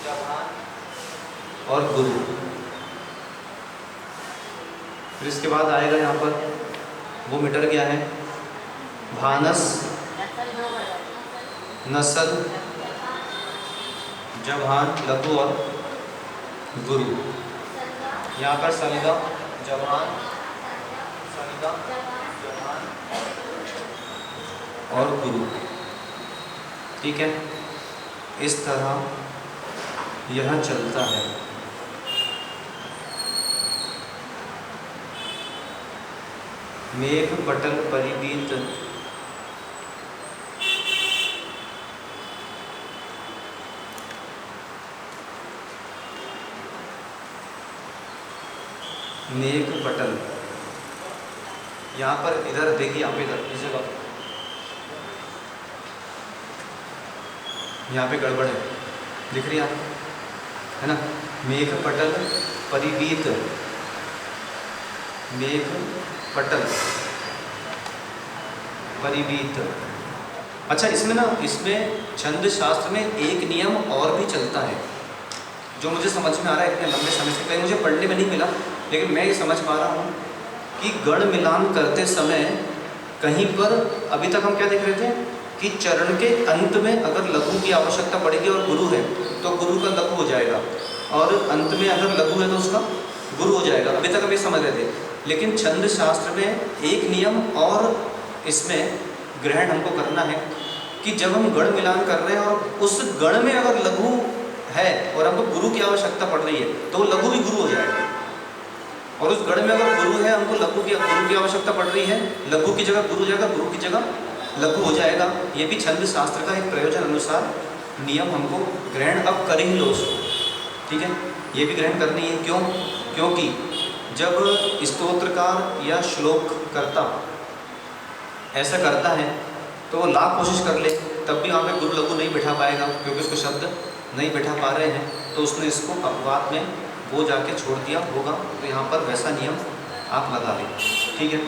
जभान और गुरु। फिर इसके बाद आएगा यहाँ पर, वो मीटर क्या है? भानस, नसल, जभान, लघु और गुरु। यहाँ पर सलगा, जभान, सलगा, जभान और गुरु। ठीक है, इस तरह यह चलता है। मेघ पटल परिबीत, मेघ पटल, यहाँ पर इधर देखिए, यहाँ पे इधर इस जगह, यहाँ पे गड़बड़ है, दिख रही है आप, है ना? मेघ पटल परिबीत, मेघ पटल परिबीत। अच्छा, इसमें ना, इसमें छंद शास्त्र में एक नियम और भी चलता है, जो मुझे समझ में आ रहा है इतने लंबे समय से, कहीं मुझे पढ़ने में नहीं मिला, लेकिन मैं ये समझ पा रहा हूँ कि गण मिलान करते समय कहीं पर, अभी तक हम क्या देख रहे थे कि चरण के अंत में अगर लघु की आवश्यकता पड़ेगी और गुरु है तो गुरु का लघु हो जाएगा, और अंत में अगर लघु है तो उसका गुरु हो जाएगा। अभी तक हम ये समझ रहे थे। लेकिन छंद शास्त्र में एक नियम और इसमें ग्रहण हमको करना है कि जब हम गण मिलान कर रहे हैं और उस गण में अगर लघु है और हमको गुरु की आवश्यकता पड़ रही है तो वो लघु भी गुरु हो जाएगा। और उस गण में अगर गुरु है, हमको गुरु की आवश्यकता पड़ रही है, लघु की जगह गुरु जाएगा, गुरु की जगह लघु हो जाएगा। ये भी छंद शास्त्र का एक प्रयोजन अनुसार नियम हमको ग्रहण अब कर ही लो उसको, ठीक है। ये भी ग्रहण करनी है। क्यों? क्योंकि जब स्तोत्रकार या श्लोक करता ऐसा करता है तो वो लाख कोशिश कर ले तब भी वहाँ पे गुरु लघु नहीं बैठा पाएगा, क्योंकि उसको शब्द नहीं बैठा पा रहे हैं, तो उसने इसको अपवाद में वो जाके छोड़ दिया होगा। तो यहाँ पर वैसा नियम आप लगा लें, ठीक है।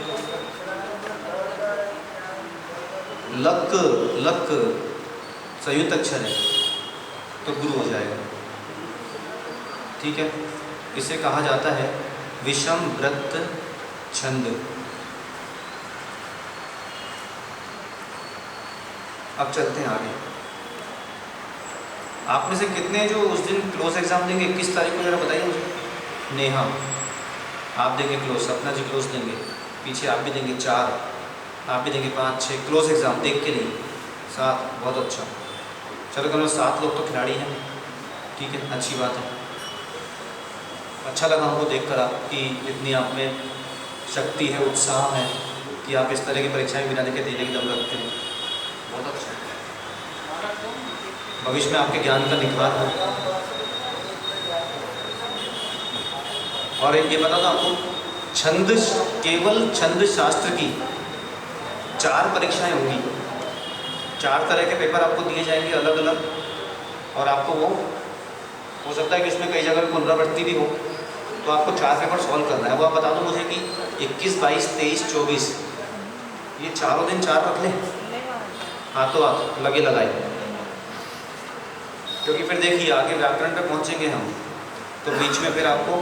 लक लक संयुक्त अक्षर है तो गुरु हो जाएगा, ठीक है। इसे कहा जाता है विषम वृत्त छंद। अब चलते हैं आगे। आप में से कितने जो उस दिन क्लोज एग्जाम देंगे 21 तारीख को, जरा बताइए मुझे। नेहा आप देंगे क्लोज, सपना जी क्लोज देंगे, पीछे आप भी देंगे 4, आप भी देंगे 5, 6 क्लोज एग्जाम देख के नहीं 7। बहुत अच्छा, चलो कम 7 लोग तो खिलाड़ी हैं, ठीक है, अच्छी बात है। अच्छा लगा हमको देखकर आपकी इतनी आप में शक्ति है, उत्साह है कि आप इस तरह की परीक्षाएं बिना देखे देने की दम रखते हैं। बहुत अच्छा, भविष्य में आपके ज्ञान का निखार हो। और ये बता दो आपको, छंद केवल छंद शास्त्र की 4 परीक्षाएं होंगी, 4 तरह के पेपर आपको दिए जाएंगे अलग अलग, और आपको वो हो सकता है कि उसमें कई जगह पुनरावृत्ति भी हो, तो आपको 4 पेपर सॉल्व करना है। वो आप बता दो मुझे कि 21, 22, 23, 24 ये चारों दिन 4 रख लें, हाथों हाथ लगे लगाए, क्योंकि फिर देखिए आगे व्याकरण पे पहुंचेंगे हम तो बीच में फिर आपको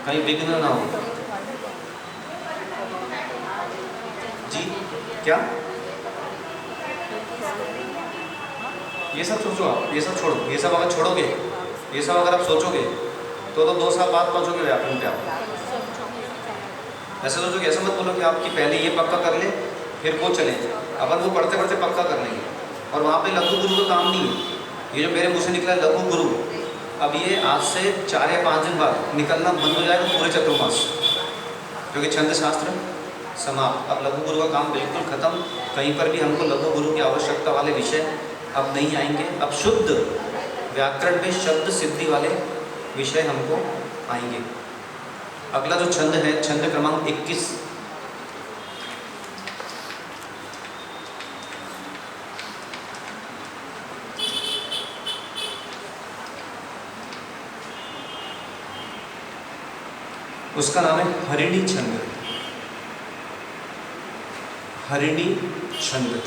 कहीं विघ्न ना हो। जी क्या? ये सब सोचो आप, ये सब छोड़ो, ये सब अगर छोड़ोगे, ये सब अगर आप सोचोगे तो 2 साल बाद पहुंचोगे व्याकरण पे आप। ऐसा सोचोगे, ऐसा मत बोलो कि आपकी पहले ये पक्का कर ले फिर वो चले, अपन वो पढ़ते पढ़ते पक्का कर लेंगे। और वहाँ पे लघु गुरु का काम नहीं है। ये जो मेरे मुँह से निकला लघु गुरु, अब ये आज से 4 या 5 दिन बाद निकलना बंद हो जाएगा पूरे चतुर्मास, क्योंकि छंद शास्त्र समाप्त। अब लघु गुरु का काम बिल्कुल खत्म, कहीं पर भी हमको लघु गुरु की आवश्यकता वाले विषय अब नहीं आएंगे। अब शुद्ध व्याकरण में शब्द सिद्धि वाले विषय हमको आएंगे। अगला जो छंद है, छंद क्रमांक 21, उसका नाम है हरिणी छंद। हरिणी छंद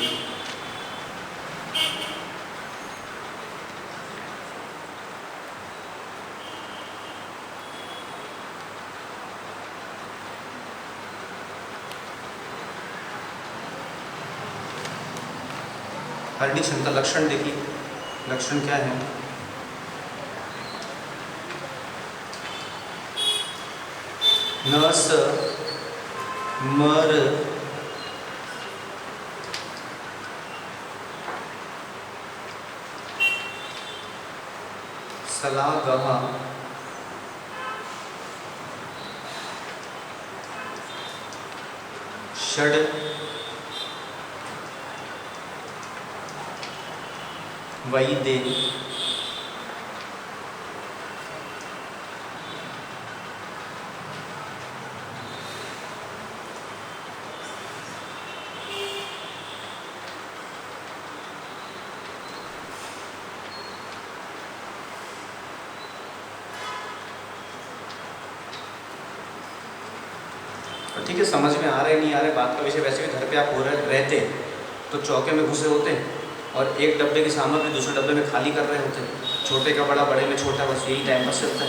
हरिणी छंद का लक्षण देखिए, लक्षण क्या है? नस मर सला गहा षड वही दे ठीक है, समझ में आ रहे नहीं आ रहे बात का विषय। वैसे भी घर पे आप हो रहते तो चौके में घुसे होते और एक डब्बे की सामग्री दूसरे डब्बे में खाली कर रहे होते, छोटे का बड़ा, बड़े में छोटा, बस यही टाइम पास चलता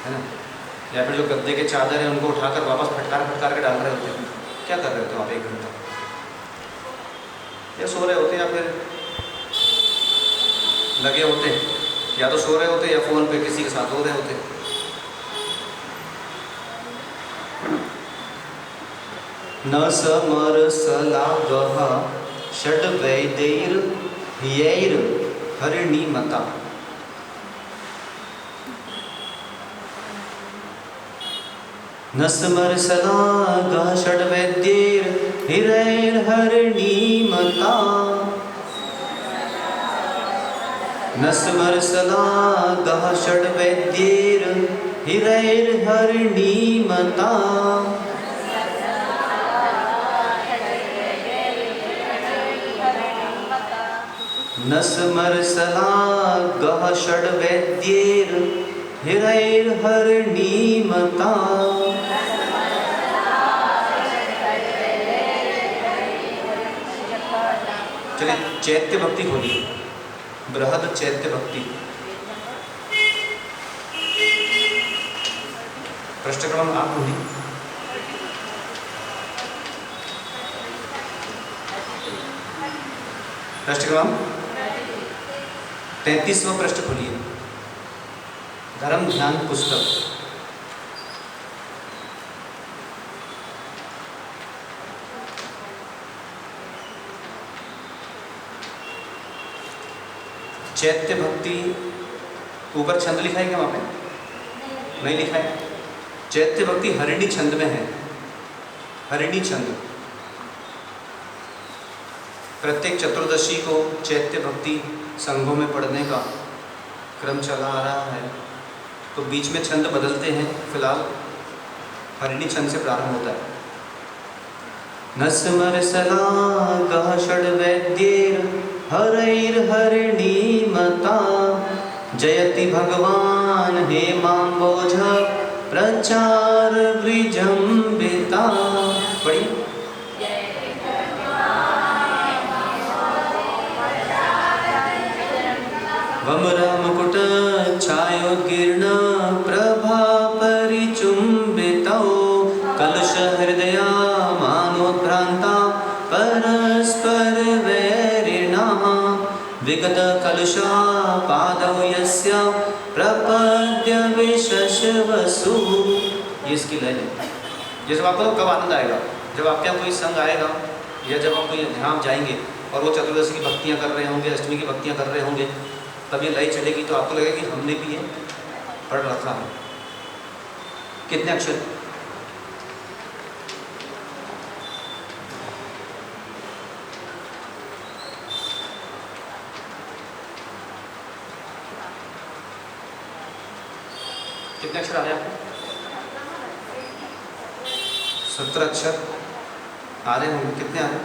है ना। या फिर जो गद्दे के चादर हैं उनको उठाकर वापस फटकार फटकार के डाल रहे होते हैं। क्या कर रहे होते हो आप 1 घंटा? या सो रहे होते या फिर लगे होते, या तो सो रहे होते या फ़ोन पे किसी के साथ हो रहे होते। न समरसलागः षड्वैदैर्ह्यैर्हरिणीमता। न समरसलागः षड्वैदैर्हैर्हरिणीमता। न समरसलागः षड्वैदैर्हैर्हरिणीमता। न समरसलागः षड्वैदैर्हैर्हरिणीमता। चलिए चैत्य भक्ति खोलिए, बृहद चैत्य भक्ति, पृष्ठ क्रमांक आप खोलिए। पृष्ठ क्रमांक 33वां पृष्ठ खोलिए, धर्म ध्यान पुस्तक। चैत्य भक्ति ऊपर छंद लिखा है क्या वहाँ पे? नहीं लिखा है। चैत्य भक्ति हरिणी छंद में है, हरिणी छंद। प्रत्येक चतुर्दशी को चैत्य भक्ति संघों में पढ़ने का क्रम चला आ रहा है, तो बीच में छंद बदलते हैं। फिलहाल हरिणी छंद से प्रारंभ होता है। न समरसलागः षड्वैदैर्हैर्हरिणीमता। जयति भगवान् हेमाम्बोज प्रचार वृजंबिता। पढ़िए। वमरमुकुट छायोत्कीर्ण प्रभा परिचुंबितौ। कलश हृदया मानोद्भ्रांता परस्पर वैरिणः। विगत कलशा पादौ यस्य प्रपद्य विशश्वसु। ये इसकी लय है। ये सब आपको कब आनंद आएगा? जब आपके यहाँ कोई संग आएगा या जब आप कोई यहाँ जाएंगे और वो चतुर्दशी की भक्तियाँ कर रहे होंगे, अष्टमी की भक्तियाँ कर रहे होंगे, तब ये लय चलेगी तो आपको लगेगा कि हमने भी ये पढ़ रखा है। कितने अक्षर? कितने अक्षर आ रहे हैं आपको? 17 अक्षर आ रहे होंगे। कितने आ रहे हैं?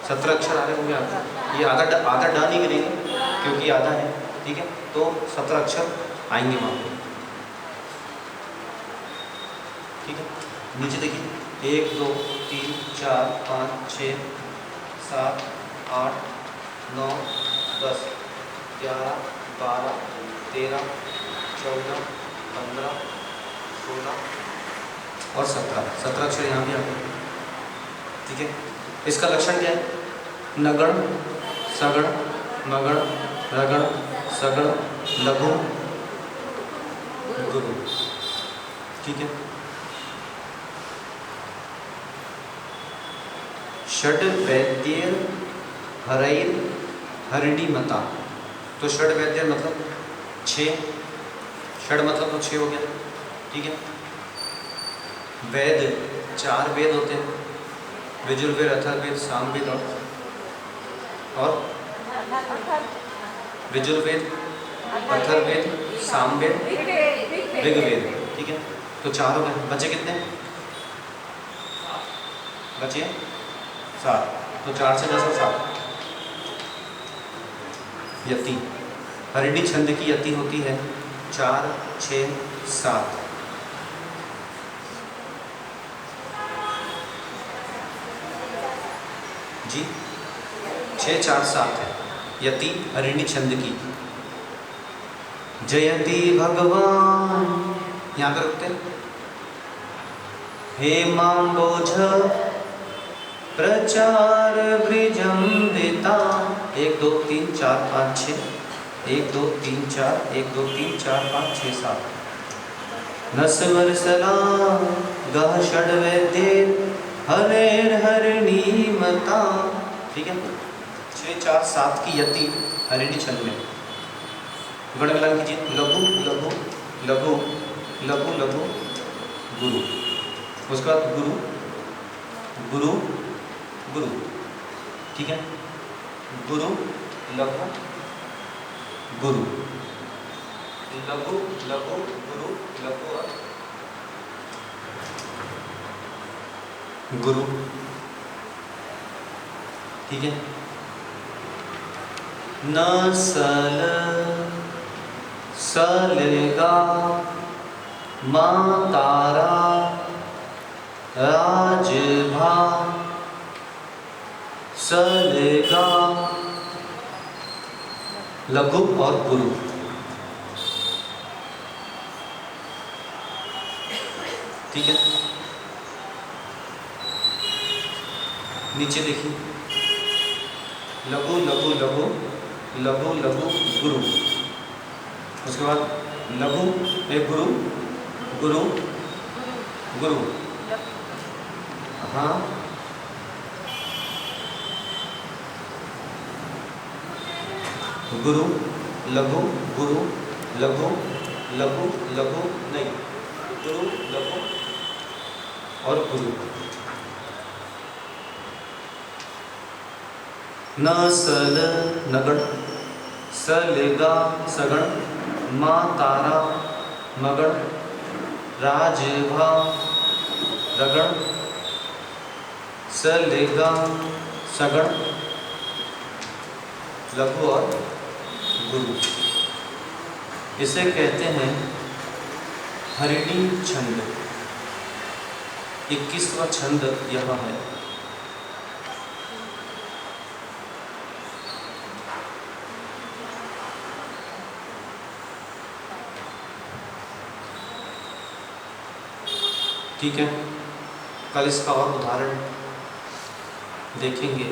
17 अक्षर आ रहे होंगे आपको। ये आधा डा नहीं करेंगे क्योंकि आधा है, ठीक है? तो 17 अक्षर आएंगे वहाँ पे, ठीक है? नीचे देखिए, 1 2 3 4 5 6 7 8 9 10 11 12 13 14 15 16 और 17 अक्षर यहाँ भी आते हैं, ठीक है? इसका लक्षण क्या है? नगण, सगण, मगण, रगण, सगण, लघु, गुरु, ठीक है? षड्वैद्यैर् हरिणीमता। तो षड्वैद्य मतलब 6, षड मतलब तो 6 हो गया, ठीक है? वेद 4 वेद होते हैं, यजुर्वेद, अथर्ववेद, सामवेद और यजुर्वेद, अथर्ववेद, सामवेद, ऋग्वेद, ठीक है? तो 4 हो गए। बचे कितने? बचे 7। तो 4 से 10 और 7। यति, हरिणी छंद की यति होती है 4 6 7। जी 6 4 7 है यति हरिणी छंद की। जयति भगवान, यहाँ पे रुकते हैं। हेमाम्बोज प्रचार वृजंबिता। 1 2 3 4 5 6, 1 2 3 4, 1 2 3 4 5 6 7। न समरसलागः षड्वैद्यैर् हरेर्हरिणीमता। ठीक है, 6 4 7 की यति हरिणी छंद में। गण मिलान कीजिए, लघु लघु लघु लघु लघु गुरु। उसके बाद गुरु गुरु गुरु। ठीक है, गुरु लघु गुरु लघु लघु गुरु लघु और गुरु। ठीक है, न सल सलेगा माँ तारा राजभा सलेगा लघु और गुरु। ठीक है, नीचे देखिए, लघु लघु लघु लघु लघु गुरु। उसके बाद लघु एक गुरु गुरु गुरु। हाँ, गुरु लघु गुरु लघु लघु लघु नहीं, गुरु लघु और गुरु। न सल नगण सलेगा सगण माँ तारा मगण राजभा रगण सलेगा सगण लघु और गुरु। इसे कहते हैं हरिणी छंद। 21वां छंद यह है। ठीक है, कल इसका और उदाहरण देखेंगे।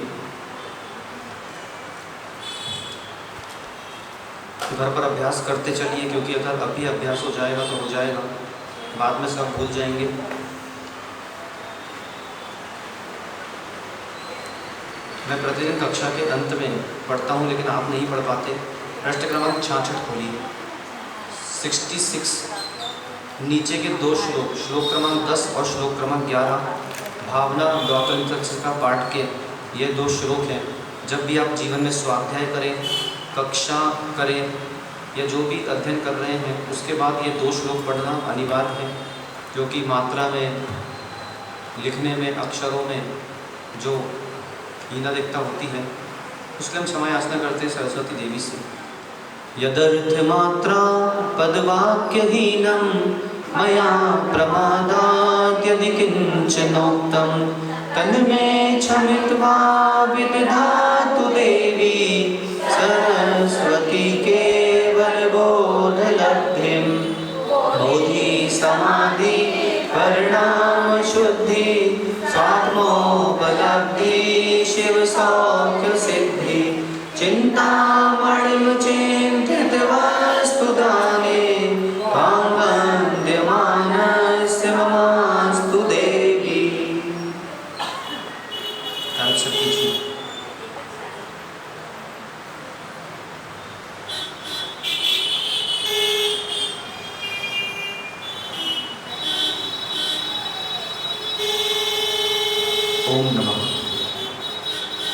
घर पर अभ्यास करते चलिए, क्योंकि अगर अभी अभ्यास हो जाएगा तो हो जाएगा, बाद में सब भूल जाएंगे। मैं प्रतिदिन कक्षा के अंत में पढ़ता हूँ, लेकिन आप नहीं पढ़ पाते। पृष्ठ क्रमांक 66 खोलिए, 66 नीचे के 2 श्लोक, श्लोक क्रमांक 10 और श्लोक क्रमांक 11 भावना गौतम तत्व का पाठ के ये 2 श्लोक हैं। जब भी आप जीवन में स्वाध्याय करें, कक्षा करें या जो भी अध्ययन कर रहे हैं, उसके बाद ये 2 श्लोक पढ़ना अनिवार्य है, क्योंकि मात्रा में, लिखने में, अक्षरों में जो हीनादिकता होती है, उसके हम क्षमा याचना करते हैं सरस्वती देवी से। यदर्थ मात्रा पदवाक्यहीनं मया प्रमादाद्यदि किंचनोक्तं तन्मे क्षमित्वा विदधातु देवी सरस्वती केवलबोधलब्धिं। बोधि समाधि परिणाम शुद्धि स्वात्मोपलब्धि शिव सौख्य सिद्धि चिंतामणिं चिंत